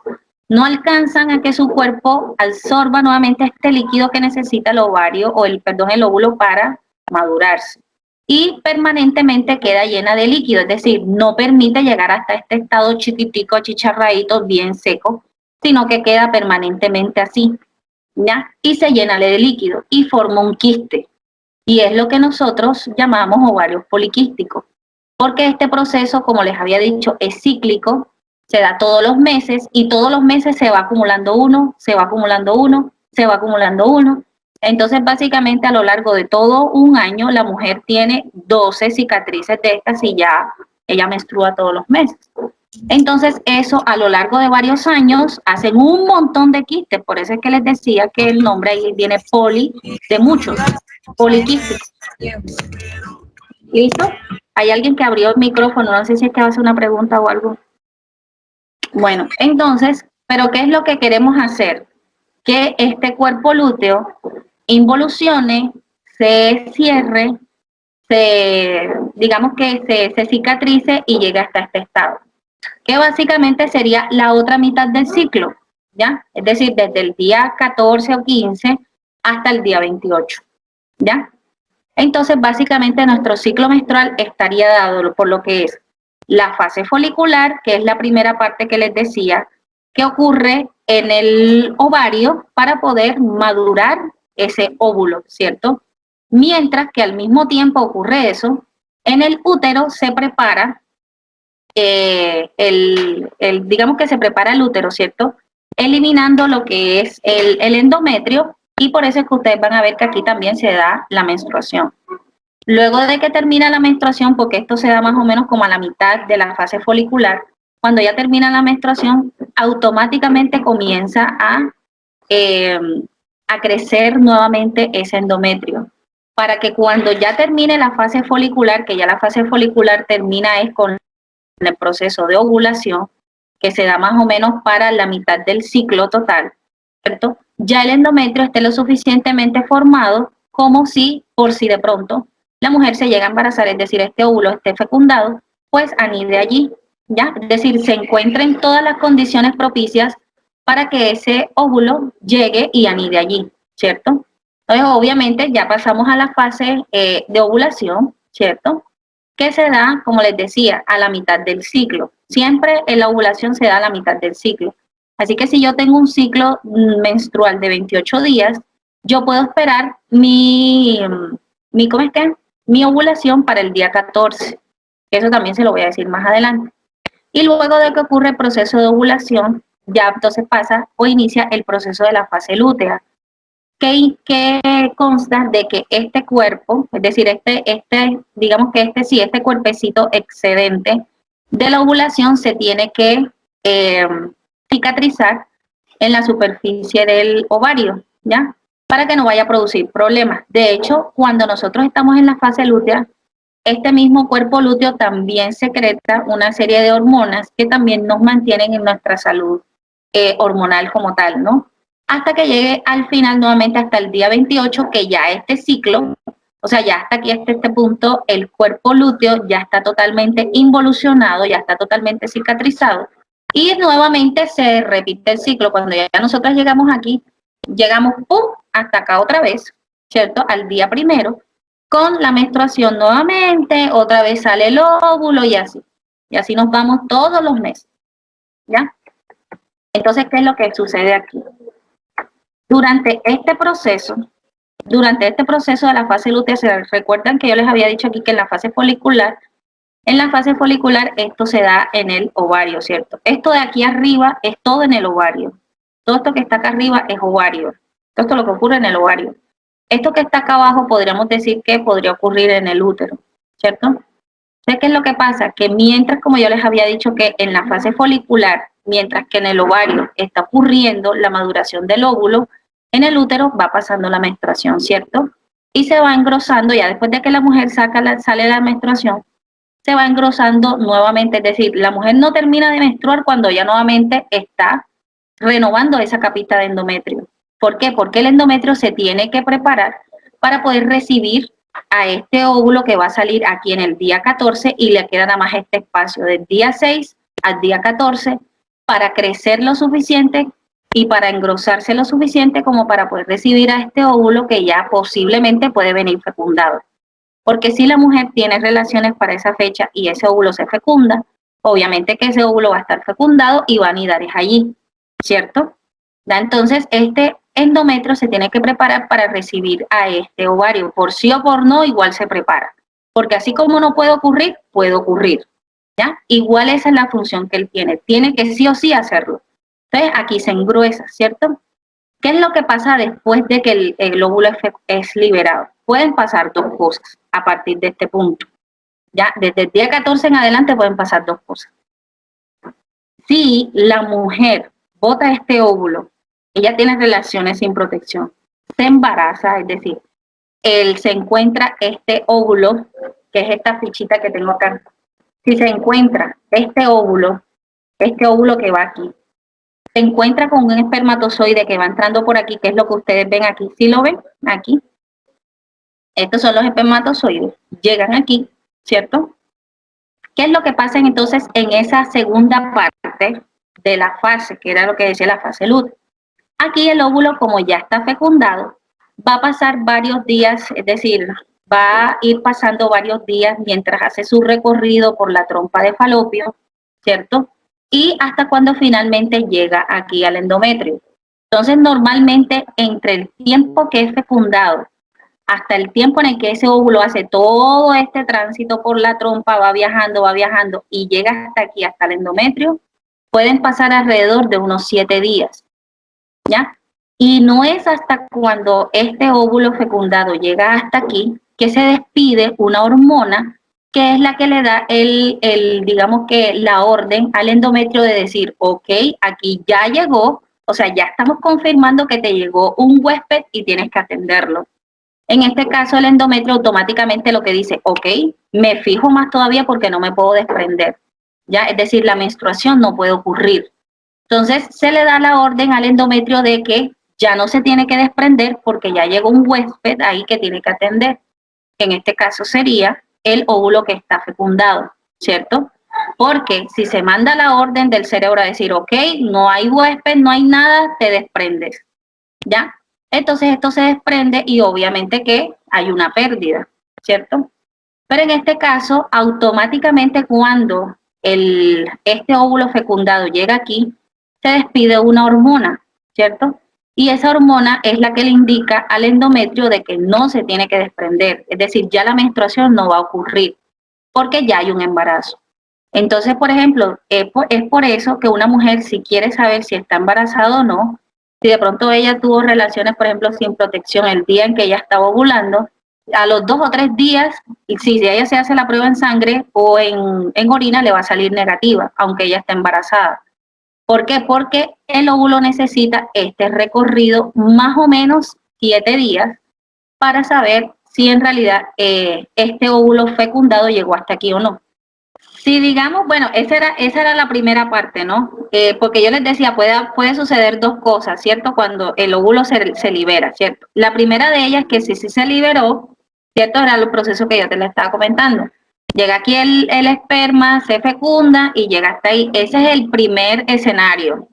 no alcanzan a que su cuerpo absorba nuevamente este líquido que necesita el ovario o el óvulo para madurarse. Y permanentemente queda llena de líquido, es decir, no permite llegar hasta este estado chiquitico, achicharradito, bien seco, sino que queda permanentemente así, ¿ya? Y se llena de líquido y forma un quiste. Y es lo que nosotros llamamos ovarios poliquísticos. Porque este proceso, como les había dicho, es cíclico, se da todos los meses y todos los meses se va acumulando uno, se va acumulando uno, se va acumulando uno. Entonces, básicamente, a lo largo de todo un año, la mujer tiene 12 cicatrices de estas y ya ella menstrua todos los meses. Entonces, eso a lo largo de varios años hacen un montón de quistes. Por eso es que les decía que el nombre ahí viene poli, de muchos, poliquísticos. ¿Listo? Hay alguien que abrió el micrófono, no sé si es que va a hacer una pregunta o algo. Bueno, entonces, ¿pero qué es lo que queremos hacer? Que este cuerpo lúteo involucione, se cierre, digamos que se cicatrice y llegue hasta este estado, que básicamente sería la otra mitad del ciclo, ¿ya? Es decir, desde el día 14 o 15 hasta el día 28, ¿ya? Entonces, básicamente nuestro ciclo menstrual estaría dado por lo que es la fase folicular, que es la primera parte que les decía, que ocurre en el ovario para poder madurar ese óvulo, ¿cierto? Mientras que al mismo tiempo ocurre eso, en el útero se prepara digamos que se prepara el útero, ¿cierto? Eliminando lo que es el endometrio, y por eso es que ustedes van a ver que aquí también se da la menstruación. Luego de que termina la menstruación, porque esto se da más o menos como a la mitad de la fase folicular, cuando ya termina la menstruación, automáticamente comienza a crecer nuevamente ese endometrio, para que cuando ya termine la fase folicular, que ya la fase folicular termina es con el proceso de ovulación, que se da más o menos para la mitad del ciclo total, ¿cierto? Ya el endometrio esté lo suficientemente formado como si, por si de pronto, la mujer se llega a embarazar, es decir, este óvulo esté fecundado, pues anide allí, ¿ya? Es decir, se encuentren todas las condiciones propicias para que ese óvulo llegue y anide allí, ¿cierto? Entonces, obviamente, ya pasamos a la fase de ovulación, ¿cierto? Que se da, como les decía, a la mitad del ciclo. Siempre en la ovulación se da a la mitad del ciclo. Así que si yo tengo un ciclo menstrual de 28 días, yo puedo esperar ¿cómo es que? Mi ovulación para el día 14. Eso también se lo voy a decir más adelante. Y luego de que ocurre el proceso de ovulación, ya entonces pasa o inicia el proceso de la fase lútea, que consta de que este cuerpo, es decir, digamos que este cuerpecito excedente de la ovulación se tiene que cicatrizar en la superficie del ovario, ¿ya? Para que no vaya a producir problemas. De hecho, cuando nosotros estamos en la fase lútea, este mismo cuerpo lúteo también secreta una serie de hormonas que también nos mantienen en nuestra salud hormonal como tal, ¿no? Hasta que llegue al final nuevamente hasta el día 28, que ya este ciclo, o sea, ya hasta aquí, hasta este punto, el cuerpo lúteo ya está totalmente involucionado, ya está totalmente cicatrizado, y nuevamente se repite el ciclo. Cuando ya nosotros llegamos aquí, llegamos ¡pum! Hasta acá otra vez, ¿cierto? Al día primero, con la menstruación nuevamente, otra vez sale el óvulo y así nos vamos todos los meses, ¿ya? Entonces, ¿qué es lo que sucede aquí? Durante este proceso de la fase lútea, ¿se recuerdan que yo les había dicho aquí que en la fase folicular esto se da en el ovario, ¿cierto? Esto de aquí arriba es todo en el ovario. Todo esto que está acá arriba es ovario. Todo esto es lo que ocurre en el ovario. Esto que está acá abajo podríamos decir que podría ocurrir en el útero, ¿cierto? Entonces, ¿qué es lo que pasa? Que mientras, como yo les había dicho, que en la fase folicular, mientras que en el ovario está ocurriendo la maduración del óvulo, en el útero va pasando la menstruación, ¿cierto? Y se va engrosando, ya después de que la mujer sale la menstruación, se va engrosando nuevamente, es decir, la mujer no termina de menstruar cuando ya nuevamente está renovando esa capita de endometrio. ¿Por qué? Porque el endometrio se tiene que preparar para poder recibir a este óvulo que va a salir aquí en el día 14 y le queda nada más este espacio del día 6 al día 14 para crecer lo suficiente y para engrosarse lo suficiente como para poder recibir a este óvulo que ya posiblemente puede venir fecundado. Porque si la mujer tiene relaciones para esa fecha y ese óvulo se fecunda, obviamente que ese óvulo va a estar fecundado y va a anidar allí, ¿cierto? Entonces, este endometrio se tiene que preparar para recibir a este ovario. Por sí o por no, igual se prepara. Porque así como no puede ocurrir, ¿ya? Igual esa es la función que él tiene. Tiene que sí o sí hacerlo. Entonces, aquí se engruesa, ¿cierto? ¿Qué es lo que pasa después de que el óvulo es liberado? Pueden pasar dos cosas a partir de este punto. Ya, desde el día 14 en adelante pueden pasar dos cosas. Si la mujer bota este óvulo, ella tiene relaciones sin protección, se embaraza, es decir, él se encuentra este óvulo, que es esta fichita que tengo acá. Si se encuentra este óvulo que va aquí, se encuentra con un espermatozoide que va entrando por aquí, que es lo que ustedes ven aquí. ¿Sí lo ven? Aquí. Estos son los espermatozoides. Llegan aquí, ¿cierto? ¿Qué es lo que pasa entonces en esa segunda parte de la fase, que era lo que decía la fase lútea? Aquí el óvulo, como ya está fecundado, va a pasar varios días, es decir, va a ir pasando varios días mientras hace su recorrido por la trompa de falopio, ¿cierto? Y hasta cuando finalmente llega aquí al endometrio. Entonces, normalmente, entre el tiempo que es fecundado hasta el tiempo en el que ese óvulo hace todo este tránsito por la trompa, va viajando y llega hasta aquí, hasta el endometrio, pueden pasar alrededor de unos 7 días, ¿ya? Y no es hasta cuando este óvulo fecundado llega hasta aquí que se despide una hormona que es la que le da digamos que la orden al endometrio de decir, ok, aquí ya llegó, o sea, ya estamos confirmando que te llegó un huésped y tienes que atenderlo. En este caso, el endometrio automáticamente lo que dice, ok, me fijo más todavía porque no me puedo desprender, ¿ya? Es decir, la menstruación no puede ocurrir. Entonces, se le da la orden al endometrio de que ya no se tiene que desprender porque ya llegó un huésped ahí que tiene que atender. En este caso sería el óvulo que está fecundado, ¿cierto? Porque si se manda la orden del cerebro a decir, ok, no hay huésped, no hay nada, te desprendes, ¿ya? Entonces esto se desprende y obviamente que hay una pérdida, ¿cierto? Pero en este caso, automáticamente cuando este óvulo fecundado llega aquí, se despide una hormona, ¿cierto? Y esa hormona es la que le indica al endometrio de que no se tiene que desprender, es decir, ya la menstruación no va a ocurrir, porque ya hay un embarazo. Entonces, por ejemplo, es por eso que una mujer, si quiere saber si está embarazada o no, si de pronto ella tuvo relaciones, por ejemplo, sin protección el día en que ella estaba ovulando, a los 2 o 3 días, y si ella se hace la prueba en sangre o en orina, le va a salir negativa, aunque ella esté embarazada. ¿Por qué? Porque el óvulo necesita este recorrido más o menos 7 días para saber si en realidad este óvulo fecundado llegó hasta aquí o no. Si digamos, bueno, esa era la primera parte, ¿no? Porque yo les decía, puede suceder dos cosas, ¿cierto? Cuando el óvulo se libera, ¿cierto? La primera de ellas, que sí se liberó, ¿cierto? Era el proceso que yo te le estaba comentando. Llega aquí el esperma, se fecunda y llega hasta ahí. Ese es el primer escenario.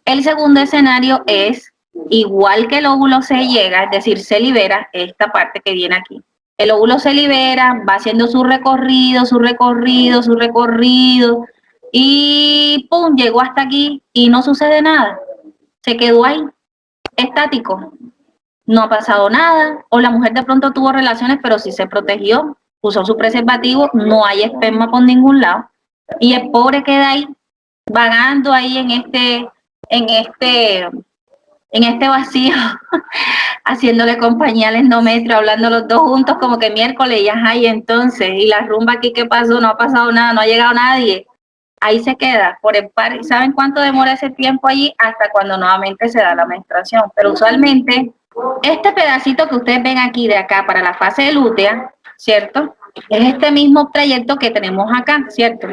El segundo escenario es, igual que el óvulo se llega, es decir, se libera, esta parte que viene aquí. El óvulo se libera, va haciendo su recorrido, y ¡pum! Llegó hasta aquí y no sucede nada. Se quedó ahí, estático. No ha pasado nada. O la mujer de pronto tuvo relaciones, pero sí se protegió, usó su preservativo, no hay esperma por ningún lado. Y el pobre queda ahí, vagando ahí en este vacío, haciéndole compañía al endometrio, hablando los dos juntos como que miércoles, y ajá, y entonces, y la rumba aquí, ¿qué pasó? No ha pasado nada, no ha llegado nadie. Ahí se queda por el par. ¿Saben cuánto demora ese tiempo allí? Hasta cuando nuevamente se da la menstruación. Pero usualmente, este pedacito que ustedes ven aquí de acá para la fase lútea, ¿cierto? Es este mismo trayecto que tenemos acá, ¿cierto?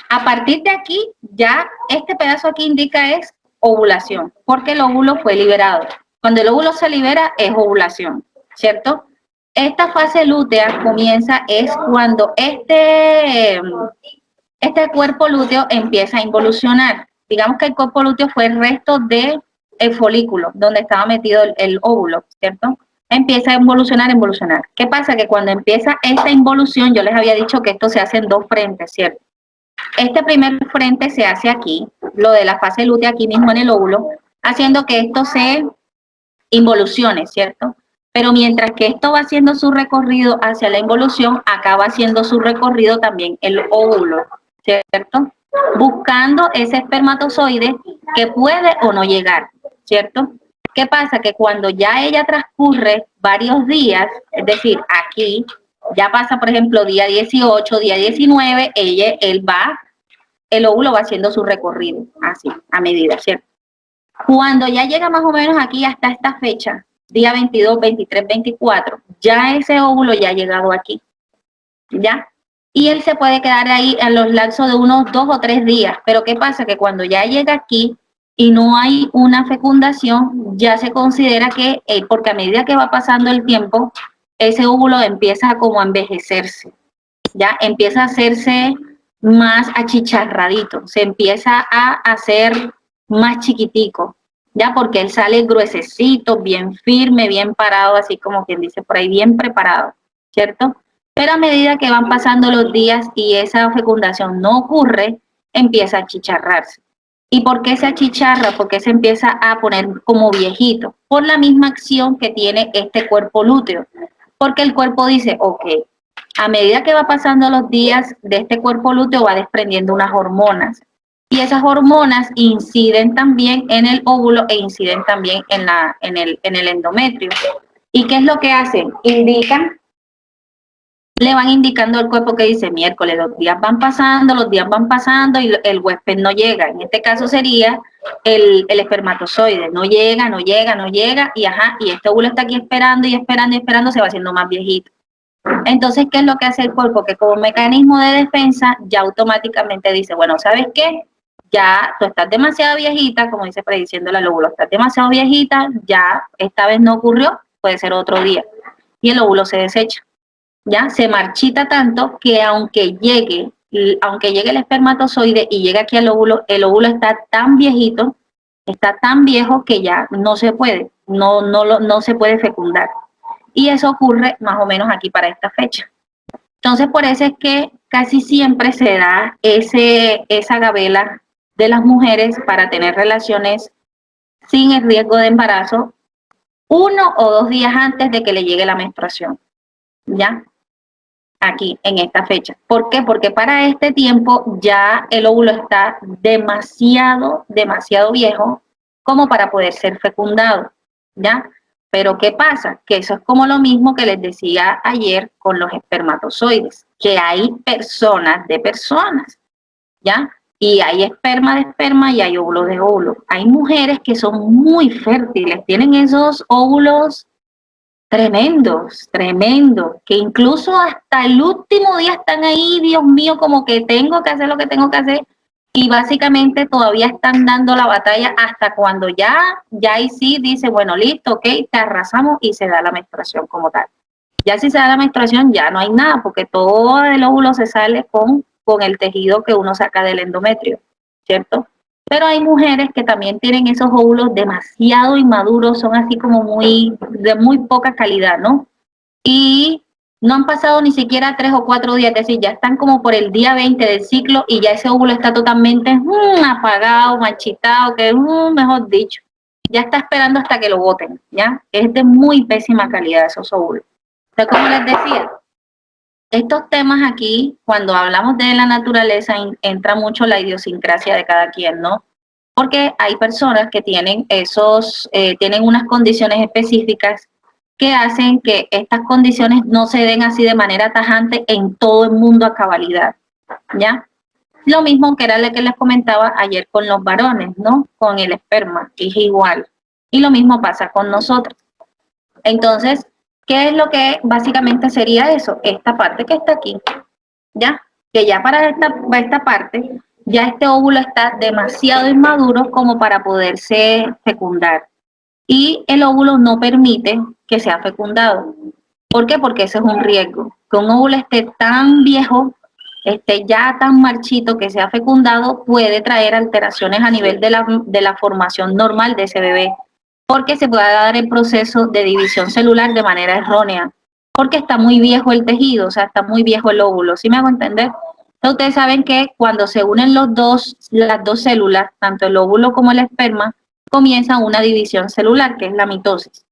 A partir de aquí, ya este pedazo aquí indica es ovulación, porque el óvulo fue liberado. Cuando el óvulo se libera, es ovulación, ¿cierto? Esta fase lútea comienza es cuando este cuerpo lúteo empieza a involucionar. Digamos que el cuerpo lúteo fue el resto del folículo, donde estaba metido el óvulo, ¿cierto? Empieza a involucionar. ¿Qué pasa? Que cuando empieza esta involución, yo les había dicho que esto se hace en dos frentes, ¿cierto? Este primer frente se hace aquí, lo de la fase lútea aquí mismo en el óvulo, haciendo que esto se involucione, ¿cierto? Pero mientras que esto va haciendo su recorrido hacia la involución, acaba haciendo su recorrido también el óvulo, ¿cierto? Buscando ese espermatozoide que puede o no llegar, ¿cierto? ¿Qué pasa? Que cuando ya ella transcurre varios días, es decir, aquí, ya pasa, por ejemplo, día 18, día 19, el óvulo va haciendo su recorrido, así, a medida, ¿cierto? Cuando ya llega más o menos aquí hasta esta fecha, día 22, 23, 24, ya ese óvulo ya ha llegado aquí, ¿ya? Y él se puede quedar ahí en los lapsos de unos 2 o 3 días, pero ¿qué pasa? Que cuando ya llega aquí y no hay una fecundación, ya se considera que, porque a medida que va pasando el tiempo, ese óvulo empieza como a envejecerse, ya empieza a hacerse más achicharradito, se empieza a hacer más chiquitico, ya porque él sale gruesecito, bien firme, bien parado, así como quien dice por ahí, bien preparado, ¿cierto? Pero a medida que van pasando los días y esa fecundación no ocurre, empieza a achicharrarse. ¿Y por qué se achicharra? Porque se empieza a poner como viejito, por la misma acción que tiene este cuerpo lúteo. Porque el cuerpo dice, ok, a medida que va pasando los días de este cuerpo lúteo va desprendiendo unas hormonas. Y esas hormonas inciden también en el óvulo e inciden también en el endometrio. ¿Y qué es lo que hacen? Le van indicando al cuerpo que dice miércoles, los días van pasando y el huésped no llega. En este caso sería el espermatozoide, no llega, y ajá, y este óvulo está aquí esperando, se va haciendo más viejito. Entonces, ¿qué es lo que hace el cuerpo? Que como mecanismo de defensa ya automáticamente dice, bueno, ¿sabes qué? Ya tú estás demasiado viejita, como dice prediciendo el óvulo, estás demasiado viejita, ya esta vez no ocurrió, puede ser otro día. Y el óvulo se desecha, ya se marchita tanto que aunque llegue el espermatozoide y llegue aquí al óvulo, el óvulo está tan viejito, está tan viejo que ya no se puede, no se puede fecundar. Y eso ocurre más o menos aquí para esta fecha. Entonces, por eso es que casi siempre se da esa gabela de las mujeres para tener relaciones sin el riesgo de embarazo 1 o 2 días antes de que le llegue la menstruación, ¿ya? Aquí, en esta fecha. ¿Por qué? Porque para este tiempo ya el óvulo está demasiado viejo como para poder ser fecundado, ¿ya? Pero ¿qué pasa? Que eso es como lo mismo que les decía ayer con los espermatozoides, que hay personas de personas, ¿ya? Y hay esperma de esperma y hay óvulos de óvulo. Hay mujeres que son muy fértiles, tienen esos óvulos tremendos, tremendos, que incluso hasta el último día están ahí, Dios mío, como que tengo que hacer lo que tengo que hacer, y básicamente todavía están dando la batalla hasta cuando ya ahí sí dice, bueno, listo, ok, te arrasamos y se da la menstruación como tal. Ya si se da la menstruación ya no hay nada, porque todo el óvulo se sale con el tejido que uno saca del endometrio, ¿cierto? Pero hay mujeres que también tienen esos óvulos demasiado inmaduros, son así como de muy poca calidad, ¿no? Y no han pasado ni siquiera 3 o 4 días, es decir, ya están como por el día 20 del ciclo y ya ese óvulo está totalmente apagado, marchitado, que mejor dicho, ya está esperando hasta que lo boten, ¿ya? Es de muy pésima calidad esos óvulos. Entonces, como les decía, estos temas aquí, cuando hablamos de la naturaleza, entra mucho la idiosincrasia de cada quien, ¿no? Porque hay personas que tienen tienen unas condiciones específicas que hacen que estas condiciones no se den así de manera tajante en todo el mundo a cabalidad, ¿ya? Lo mismo que era lo que les comentaba ayer con los varones, ¿no? Con el esperma, que es igual. Y lo mismo pasa con nosotros. Entonces, ¿qué es lo que básicamente sería eso? Esta parte que está aquí, ¿ya? Que ya para esta parte, ya este óvulo está demasiado inmaduro como para poderse fecundar. Y el óvulo no permite que sea fecundado. ¿Por qué? Porque ese es un riesgo. Que un óvulo esté tan viejo, esté ya tan marchito que sea fecundado, puede traer alteraciones a nivel de la formación normal de ese bebé, porque se puede dar el proceso de división celular de manera errónea, porque está muy viejo el tejido, o sea, está muy viejo el óvulo. ¿Sí me hago entender? Entonces, ustedes saben que cuando se unen las dos células, tanto el óvulo como el esperma, comienza una división celular, que es la mitosis.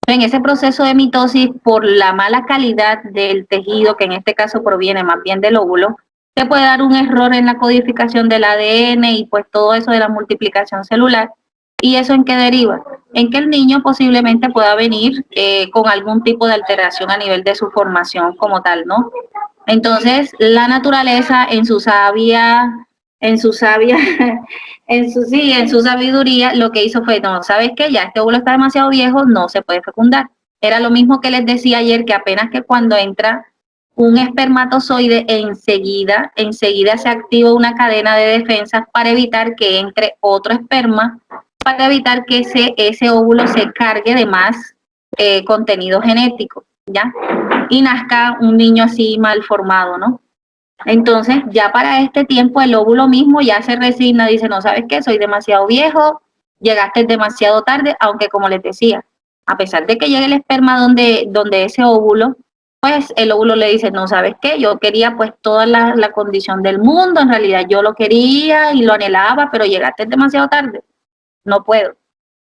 En ese proceso de mitosis, por la mala calidad del tejido, que en este caso proviene más bien del óvulo, se puede dar un error en la codificación del ADN y pues todo eso de la multiplicación celular. ¿Y eso en qué deriva? En que el niño posiblemente pueda venir con algún tipo de alteración a nivel de su formación como tal, ¿no? Entonces, la naturaleza en su sabia, en su sabiduría, lo que hizo fue, no, ¿sabes qué? Ya este óvulo está demasiado viejo, no se puede fecundar. Era lo mismo que les decía ayer, que apenas que cuando entra un espermatozoide, enseguida se activa una cadena de defensas para evitar que entre otro esperma, para evitar que ese óvulo se cargue de más contenido genético, ¿ya? Y nazca un niño así mal formado, ¿no? Entonces, ya para este tiempo el óvulo mismo ya se resigna, dice, no, ¿sabes qué? Soy demasiado viejo, llegaste demasiado tarde, aunque como les decía, a pesar de que llegue el esperma donde ese óvulo, pues el óvulo le dice, no, ¿sabes qué? Yo quería pues toda la condición del mundo, en realidad yo lo quería y lo anhelaba, pero llegaste demasiado tarde, no puedo.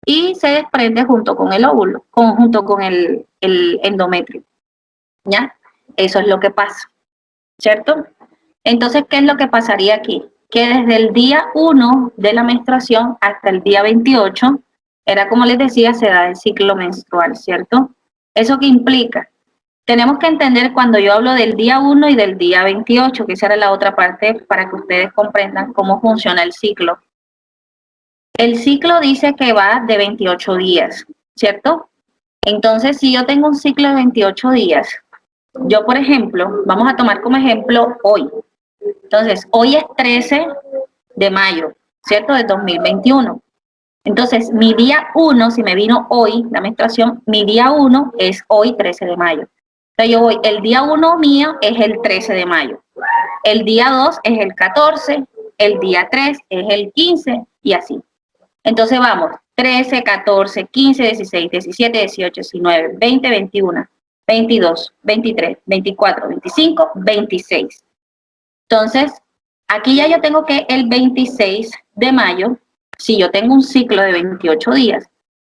Y se desprende junto con el óvulo, junto con el endometrio, ¿ya? Eso es lo que pasa, ¿cierto? Entonces, ¿qué es lo que pasaría aquí? Que desde el día 1 de la menstruación hasta el día 28, era como les decía, se da el ciclo menstrual, ¿cierto? ¿Eso qué implica? Tenemos que entender cuando yo hablo del día 1 y del día 28, que esa era la otra parte para que ustedes comprendan cómo funciona el ciclo. El ciclo dice que va de 28 días, ¿cierto? Entonces, si yo tengo un ciclo de 28 días, yo, por ejemplo, vamos a tomar como ejemplo hoy. Entonces, hoy es 13 de mayo, ¿cierto? De 2021. Entonces, mi día 1, si me vino hoy la menstruación, mi día 1 es hoy 13 de mayo. Entonces, yo voy, el día 1 mío es el 13 de mayo. El día 2 es el 14, el día 3 es el 15 y así. Entonces, vamos, 13, 14, 15, 16, 17, 18, 19, 20, 21, 22, 23, 24, 25, 26. Entonces, aquí ya yo tengo que el 26 de mayo, si yo tengo un ciclo de 28 días,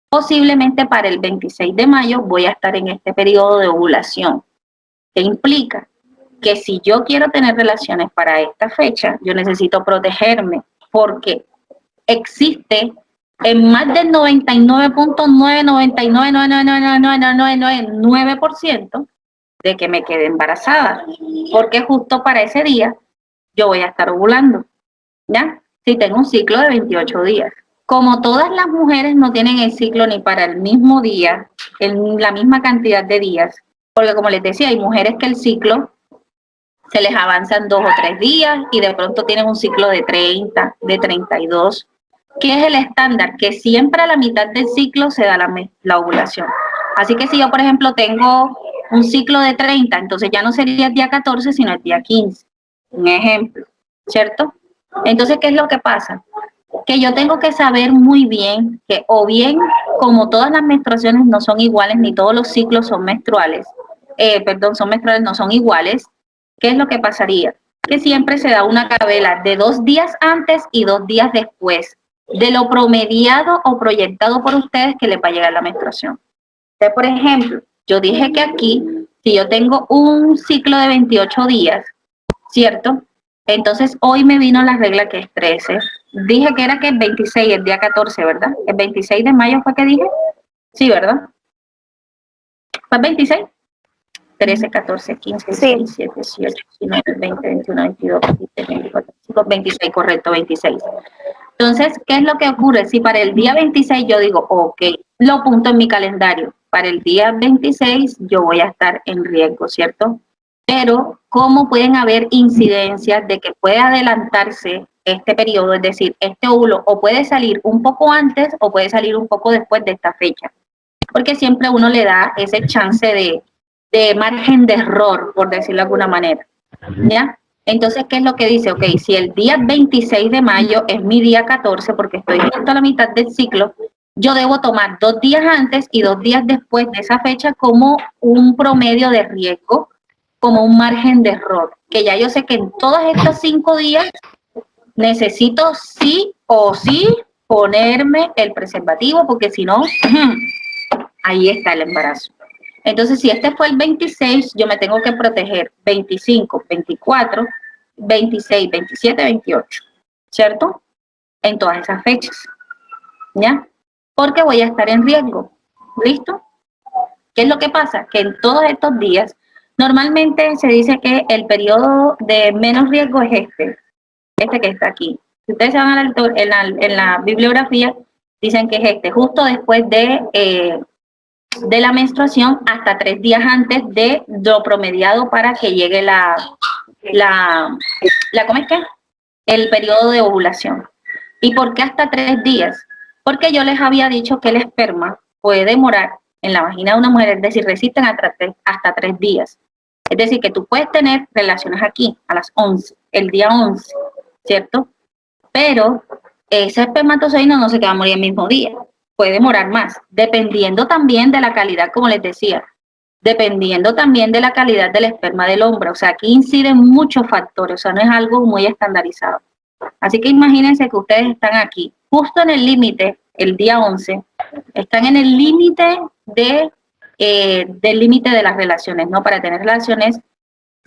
posiblemente para el 26 de mayo voy a estar en este periodo de ovulación, que implica que si yo quiero tener relaciones para esta fecha, yo necesito protegerme, porque existe en más del 99.999999999% de que me quede embarazada, porque justo para ese día yo voy a estar ovulando, ¿ya? Si tengo un ciclo de 28 días. como todas las mujeres no tienen el ciclo ni para el mismo día, en la misma cantidad de días, porque como les decía, hay mujeres que el ciclo se les avanzan 2 o 3 días y de pronto tienen un ciclo de 30, de 32, que es el estándar, que siempre a la mitad del ciclo se da la ovulación. Así que si yo, por ejemplo, tengo un ciclo de 30, entonces ya no sería el día 14, sino el día 15. Un ejemplo, ¿cierto? Entonces, ¿qué es lo que pasa? Que yo tengo que saber muy bien que, o bien, como todas las menstruaciones no son iguales, ni todos los ciclos son menstruales, son menstruales, no son iguales, ¿qué es lo que pasaría? Que siempre se da una cabela de 2 días antes y 2 días después de lo promediado o proyectado por ustedes que les va a llegar la menstruación. Entonces, por ejemplo, yo dije que aquí, si yo tengo un ciclo de 28 días, ¿cierto? Entonces, hoy me vino la regla que es 13. Dije que era que el 26, el día 14, ¿verdad? El 26 de mayo fue que dije. Sí, ¿verdad? ¿Fue el 26? 13, 14, 15, 16, 17, 18, 19, 20, 21, 22, 23, 24, 25, 26, correcto, 26. Entonces, ¿qué es lo que ocurre? Si para el día 26 yo digo, ok, lo apunto en mi calendario, para el día 26 yo voy a estar en riesgo, ¿cierto? Pero, ¿cómo pueden haber incidencias de que puede adelantarse este periodo? Es decir, este óvulo o puede salir un poco antes o puede salir un poco después de esta fecha. Porque siempre uno le da ese chance de margen de error, por decirlo de alguna manera. ¿Ya? Entonces, ¿qué es lo que dice? Ok, si el día 26 de mayo es mi día 14, porque estoy justo a la mitad del ciclo, yo debo tomar 2 días antes y 2 días después de esa fecha como un promedio de riesgo, como un margen de error, que ya yo sé que en todos estos 5 días necesito sí o sí ponerme el preservativo, porque si no, ahí está el embarazo. Entonces, si este fue el 26, yo me tengo que proteger 25, 24, 26, 27, 28, ¿cierto? En todas esas fechas, ¿ya? Porque voy a estar en riesgo, ¿listo? ¿Qué es lo que pasa? Que en todos estos días, normalmente se dice que el periodo de menos riesgo es este que está aquí. Si ustedes se van en la bibliografía, dicen que es este, justo después de la menstruación hasta 3 días antes de lo promediado para que llegue ¿cómo es que? El periodo de ovulación. ¿Y por qué hasta 3 días? Porque yo les había dicho que el esperma puede demorar en la vagina de una mujer, es decir, resisten hasta 3 días. Es decir, que tú puedes tener relaciones aquí a las 11, el día 11, ¿cierto? Pero ese espermatozoide no se te va a morir el mismo día, puede demorar más, dependiendo también de la calidad, como les decía, dependiendo también de la calidad del esperma del hombre. O sea, aquí inciden muchos factores, o sea, no es algo muy estandarizado. Así que imagínense que ustedes están aquí, justo en el límite, el día 11, están en el límite del límite de las relaciones, ¿no? Para tener relaciones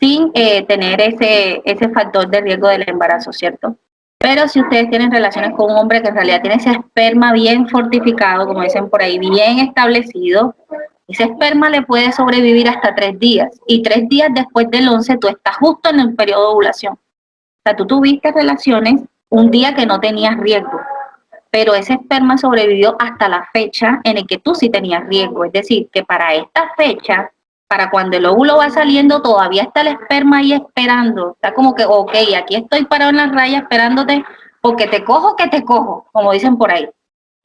sin tener ese factor de riesgo del embarazo, ¿cierto? Pero si ustedes tienen relaciones con un hombre que en realidad tiene ese esperma bien fortificado, como dicen por ahí, bien establecido, ese esperma le puede sobrevivir hasta 3 días. Y 3 días después del 11 tú estás justo en el periodo de ovulación. O sea, tú tuviste relaciones un día que no tenías riesgo, pero ese esperma sobrevivió hasta la fecha en el que tú sí tenías riesgo. Es decir, que para esta fecha, para cuando el óvulo va saliendo, todavía está el esperma ahí esperando. Está como que, ok, aquí estoy parado en la raya esperándote porque te cojo que te cojo, como dicen por ahí,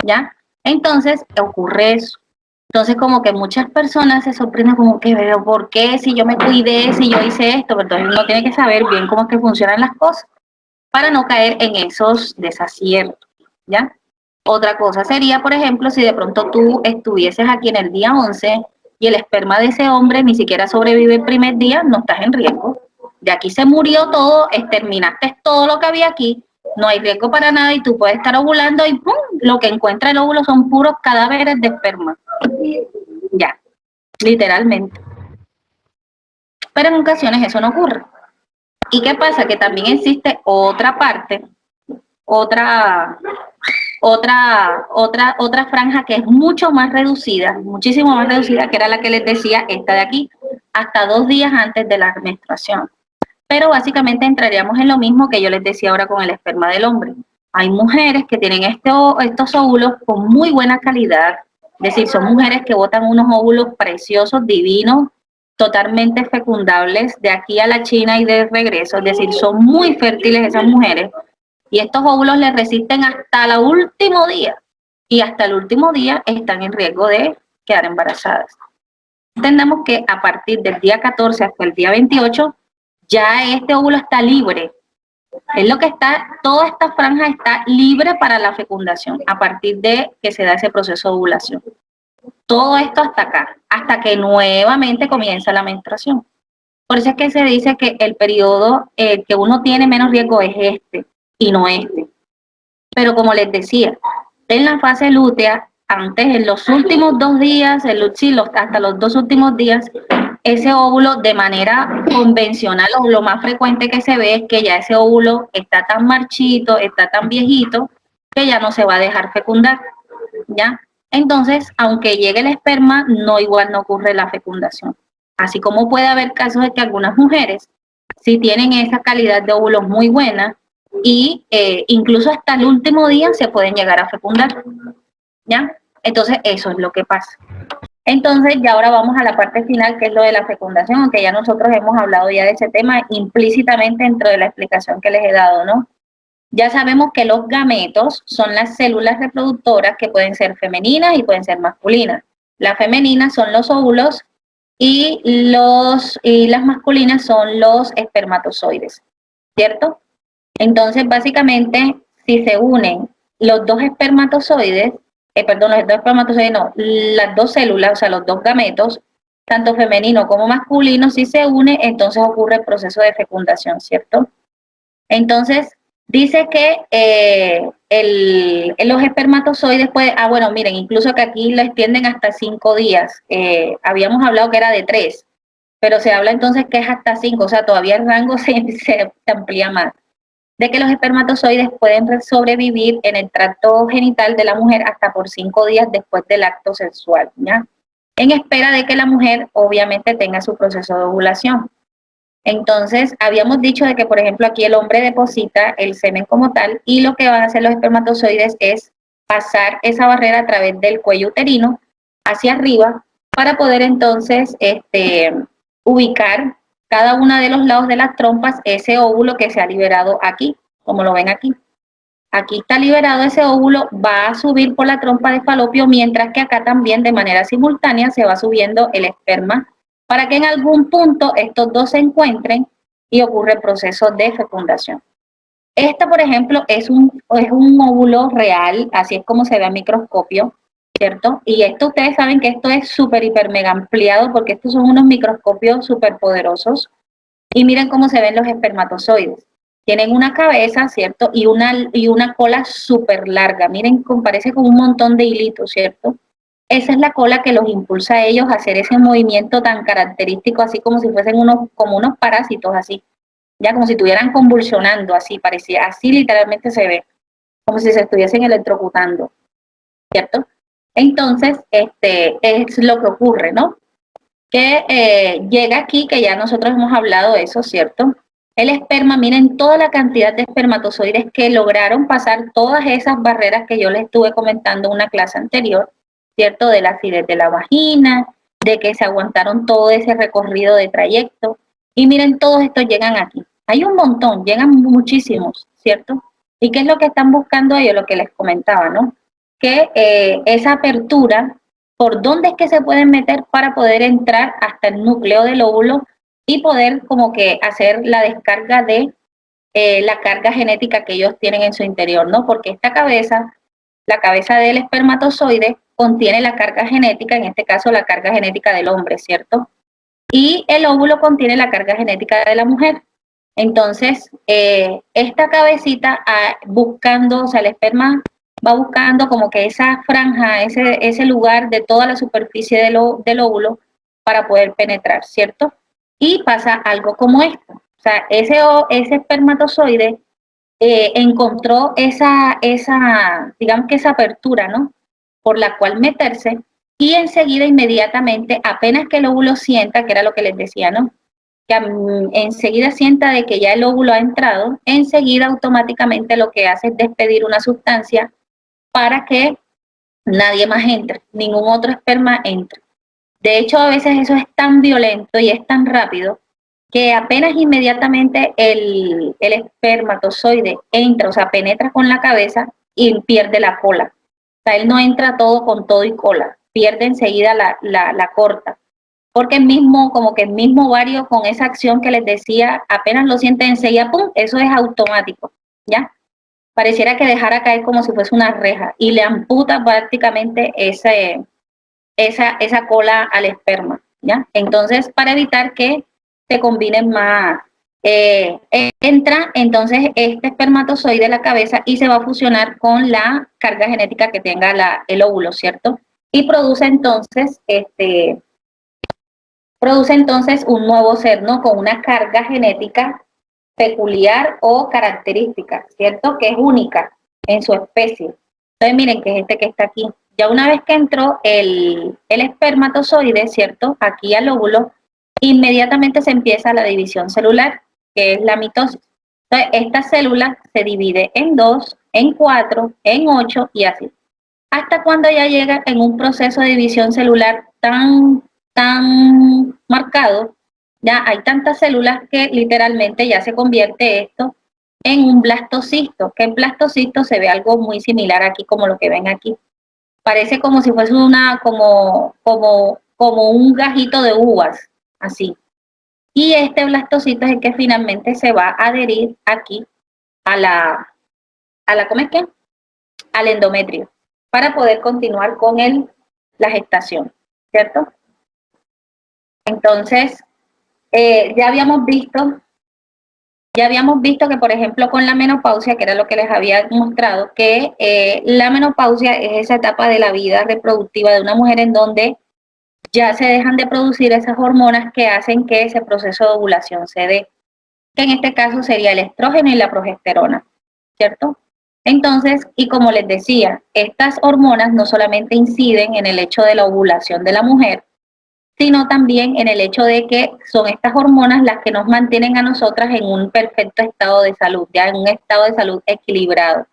¿ya? Entonces, ocurre eso. Entonces, como que muchas personas se sorprenden como que, pero ¿por qué? Si yo me cuidé, si yo hice esto, pero entonces uno tiene que saber bien cómo es que funcionan las cosas para no caer en esos desaciertos, ¿ya? Otra cosa sería, por ejemplo, si de pronto tú estuvieses aquí en el día 11 y el esperma de ese hombre ni siquiera sobrevive el primer día, no estás en riesgo. De aquí se murió todo, exterminaste todo lo que había aquí, no hay riesgo para nada y tú puedes estar ovulando y ¡pum! Lo que encuentra el óvulo son puros cadáveres de esperma. Ya, literalmente. Pero en ocasiones eso no ocurre. ¿Y qué pasa? Que también existe otra parte, otra franja que es mucho más reducida, muchísimo más reducida, que era la que les decía, esta de aquí, hasta 2 días antes de la menstruación. Pero básicamente entraríamos en lo mismo que yo les decía ahora con el esperma del hombre. Hay mujeres que tienen estos óvulos con muy buena calidad, es decir, son mujeres que botan unos óvulos preciosos, divinos, totalmente fecundables de aquí a la China y de regreso, es decir, son muy fértiles esas mujeres y estos óvulos les resisten hasta el último día y hasta el último día están en riesgo de quedar embarazadas. Entendemos que a partir del día 14 hasta el día 28 ya este óvulo está libre. Es lo que está, toda esta franja está libre para la fecundación a partir de que se da ese proceso de ovulación. Todo esto hasta acá, hasta que nuevamente comienza la menstruación. Por eso es que se dice que el periodo que uno tiene menos riesgo es este y no este. Pero como les decía, en la fase lútea, antes, en los últimos 2 días, hasta los 2 últimos días, ese óvulo de manera convencional o lo más frecuente que se ve es que ya ese óvulo está tan marchito, está tan viejito, que ya no se va a dejar fecundar, ¿ya? Entonces, aunque llegue el esperma, igual no ocurre la fecundación. Así como puede haber casos de que algunas mujeres, si tienen esa calidad de óvulos muy buena, y incluso hasta el último día se pueden llegar a fecundar, ¿ya? Entonces, eso es lo que pasa. Entonces, ya ahora vamos a la parte final, que es lo de la fecundación, aunque ya nosotros hemos hablado ya de ese tema implícitamente dentro de la explicación que les he dado, ¿no? Ya sabemos que los gametos son las células reproductoras que pueden ser femeninas y pueden ser masculinas. Las femeninas son los óvulos y las masculinas son los espermatozoides, ¿cierto? Entonces, básicamente, si se unen los dos espermatozoides, las dos células, o sea, los dos gametos, tanto femenino como masculino, si se une, entonces ocurre el proceso de fecundación, ¿cierto? Entonces, dice que los espermatozoides bueno, miren, incluso que aquí lo extienden hasta 5 días. Habíamos hablado que era de 3, pero se habla entonces que es hasta 5, o sea, todavía el rango se amplía más. De que los espermatozoides pueden sobrevivir en el tracto genital de la mujer hasta por 5 días después del acto sexual, ¿ya? En espera de que la mujer obviamente tenga su proceso de ovulación. Entonces, habíamos dicho de que, por ejemplo, aquí el hombre deposita el semen como tal y lo que van a hacer los espermatozoides es pasar esa barrera a través del cuello uterino hacia arriba para poder entonces ubicar cada uno de los lados de las trompas ese óvulo que se ha liberado aquí, como lo ven aquí. Aquí está liberado ese óvulo, va a subir por la trompa de falopio, mientras que acá también de manera simultánea se va subiendo el esperma para que en algún punto estos dos se encuentren y ocurre el proceso de fecundación. Este, por ejemplo, es un óvulo real, así es como se ve a microscopio, ¿cierto? Y esto ustedes saben que esto es súper, hiper, mega ampliado porque estos son unos microscopios súper poderosos. Y miren cómo se ven los espermatozoides. Tienen una cabeza, ¿cierto? Y una cola súper larga. Miren, parece como un montón de hilitos, ¿cierto? Esa es la cola que los impulsa a ellos a hacer ese movimiento tan característico, así como si fuesen como unos parásitos, así. Ya como si estuvieran convulsionando, así, parecía, así literalmente se ve, como si se estuviesen electrocutando, ¿cierto? Entonces, es lo que ocurre, ¿no? Que llega aquí, que ya nosotros hemos hablado de eso, ¿cierto? El esperma, miren toda la cantidad de espermatozoides que lograron pasar todas esas barreras que yo les estuve comentando en una clase anterior, ¿cierto? De la acidez de la vagina, de que se aguantaron todo ese recorrido de trayecto. Y miren, todos estos llegan aquí. Hay un montón, llegan muchísimos, ¿cierto? ¿Y qué es lo que están buscando ellos? Lo que les comentaba, ¿no? Que esa apertura, por dónde es que se pueden meter para poder entrar hasta el núcleo del óvulo y poder como que hacer la descarga de la carga genética que ellos tienen en su interior, ¿no? Porque esta cabeza, la cabeza del espermatozoide, contiene la carga genética, en este caso la carga genética del hombre, ¿cierto? Y el óvulo contiene la carga genética de la mujer. Entonces, esta cabecita buscando, o sea, el esperma va buscando como que esa franja, ese lugar de toda la superficie del óvulo para poder penetrar, ¿cierto? Y pasa algo como esto. O sea, ese espermatozoide encontró digamos que esa apertura, ¿no? Por la cual meterse y enseguida, inmediatamente, apenas que el óvulo sienta, que era lo que les decía, ¿no? que enseguida sienta de que ya el óvulo ha entrado, enseguida automáticamente lo que hace es despedir una sustancia para que nadie más entre, ningún otro esperma entre. De hecho, a veces eso es tan violento y es tan rápido que apenas inmediatamente el espermatozoide entra, o sea, penetra con la cabeza y pierde la cola. O sea, él no entra todo con todo y cola, pierde enseguida la corta. Porque el mismo, como que el mismo ovario con esa acción que les decía, apenas lo siente enseguida, ¡pum!, eso es automático, ¿ya? Pareciera que dejara caer como si fuese una reja y le amputa prácticamente esa cola al esperma, ¿ya? Entonces, para evitar que se combinen más, entra entonces este espermatozoide de la cabeza y se va a fusionar con la carga genética que tenga el óvulo, ¿cierto? Y produce entonces un nuevo ser, ¿no? Con una carga genética peculiar o característica, ¿cierto? Que es única en su especie. Entonces, miren que es este que está aquí. Ya una vez que entró el espermatozoide, ¿cierto? Aquí al óvulo, inmediatamente se empieza la división celular, que es la mitosis. Entonces, esta célula se divide en 2, en 4, en 8 y así. Hasta cuando ya llega en un proceso de división celular tan marcado, ya hay tantas células que literalmente ya se convierte esto en un blastocisto, que en blastocisto se ve algo muy similar aquí como lo que ven aquí. Parece como si fuese como un gajito de uvas, así. Y este blastocito es el que finalmente se va a adherir aquí ¿cómo es que? Al endometrio, para poder continuar con la gestación, ¿cierto? Entonces, ya habíamos visto que, por ejemplo, con la menopausia, que era lo que les había mostrado, que la menopausia es esa etapa de la vida reproductiva de una mujer en donde ya se dejan de producir esas hormonas que hacen que ese proceso de ovulación se dé, que en este caso sería el estrógeno y la progesterona, ¿cierto? Entonces, y como les decía, estas hormonas no solamente inciden en el hecho de la ovulación de la mujer, sino también en el hecho de que son estas hormonas las que nos mantienen a nosotras en un perfecto estado de salud, ya en un estado de salud equilibrado,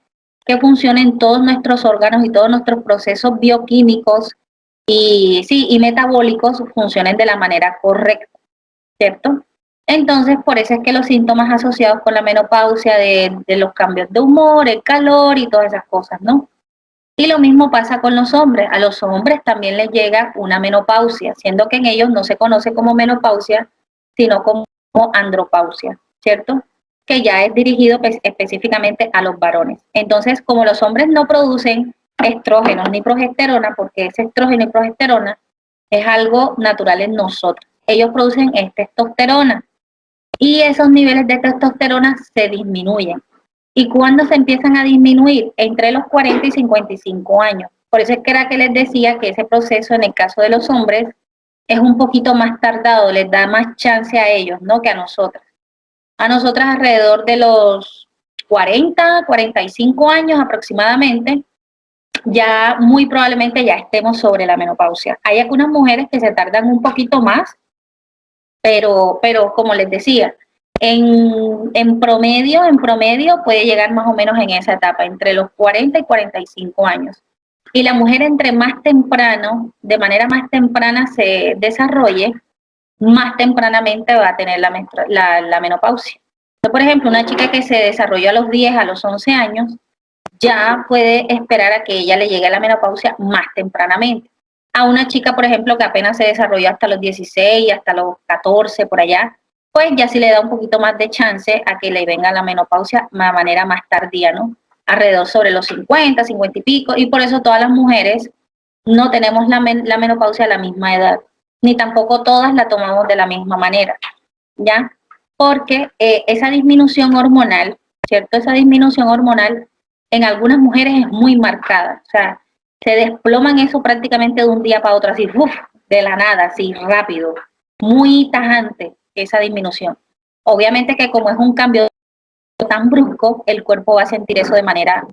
que funcionen todos nuestros órganos y todos nuestros procesos bioquímicos y metabólicos funcionen de la manera correcta, ¿cierto? Entonces, por eso es que los síntomas asociados con la menopausia de los cambios de humor, el calor y todas esas cosas, ¿no? Y lo mismo pasa con los hombres. A los hombres también les llega una menopausia, siendo que en ellos no se conoce como menopausia, sino como andropausia, ¿cierto? Que ya es dirigido específicamente a los varones. Entonces, como los hombres no producen estrógenos ni progesterona, porque ese estrógeno y progesterona es algo natural en nosotros, ellos producen testosterona y esos niveles de testosterona se disminuyen. ¿Y cuándo se empiezan a disminuir? Entre los 40 y 55 años. Por eso es que era que les decía que ese proceso en el caso de los hombres es un poquito más tardado, les da más chance a ellos, ¿no? Que a nosotras. A nosotras alrededor de los 40, 45 años aproximadamente, ya muy probablemente ya estemos sobre la menopausia. Hay algunas mujeres que se tardan un poquito más, pero como les decía, en promedio puede llegar más o menos en esa etapa, entre los 40 y 45 años. Y la mujer entre más temprano, de manera más temprana se desarrolle, más tempranamente va a tener la menopausia. Entonces, por ejemplo, una chica que se desarrolló a los 10, a los 11 años, ya puede esperar a que ella le llegue a la menopausia más tempranamente. A una chica, por ejemplo, que apenas se desarrolló hasta los 16, hasta los 14, por allá, pues ya sí le da un poquito más de chance a que le venga la menopausia de manera más tardía, ¿no? Alrededor sobre los 50, 50 y pico, y por eso todas las mujeres no tenemos la menopausia a la misma edad, ni tampoco todas la tomamos de la misma manera, ¿ya? Porque esa disminución hormonal, ¿cierto? Esa disminución hormonal en algunas mujeres es muy marcada, o sea, se desploman eso prácticamente de un día para otro, así, uf, de la nada, así rápido, muy tajante esa disminución. Obviamente que como es un cambio tan brusco, el cuerpo va a sentir eso de manera,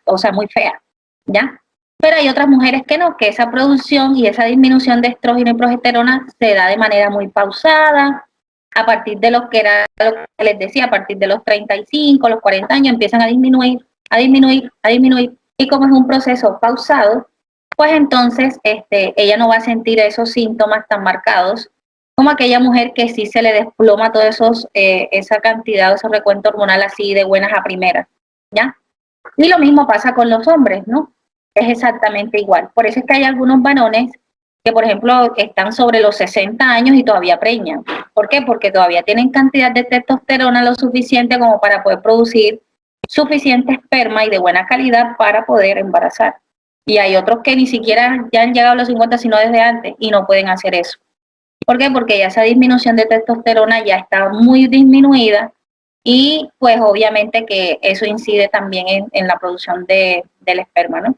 o sea, muy fea, ¿ya? Pero hay otras mujeres que no, que esa producción y esa disminución de estrógeno y progesterona se da de manera muy pausada, a partir de los que era lo que les decía, a partir de los 35, los 40 años empiezan a disminuir, a disminuir, a disminuir, y como es un proceso pausado, pues entonces ella no va a sentir esos síntomas tan marcados como aquella mujer que sí se le desploma todo esa cantidad, ese recuento hormonal así de buenas a primeras, ¿ya? Y lo mismo pasa con los hombres, ¿no? Es exactamente igual. Por eso es que hay algunos varones que, por ejemplo, están sobre los 60 años y todavía preñan. ¿Por qué? Porque todavía tienen cantidad de testosterona lo suficiente como para poder producir suficiente esperma y de buena calidad para poder embarazar. Y hay otros que ni siquiera ya han llegado a los 50, sino desde antes, y no pueden hacer eso. ¿Por qué? Porque ya esa disminución de testosterona ya está muy disminuida y pues obviamente que eso incide también en la producción del esperma, ¿no?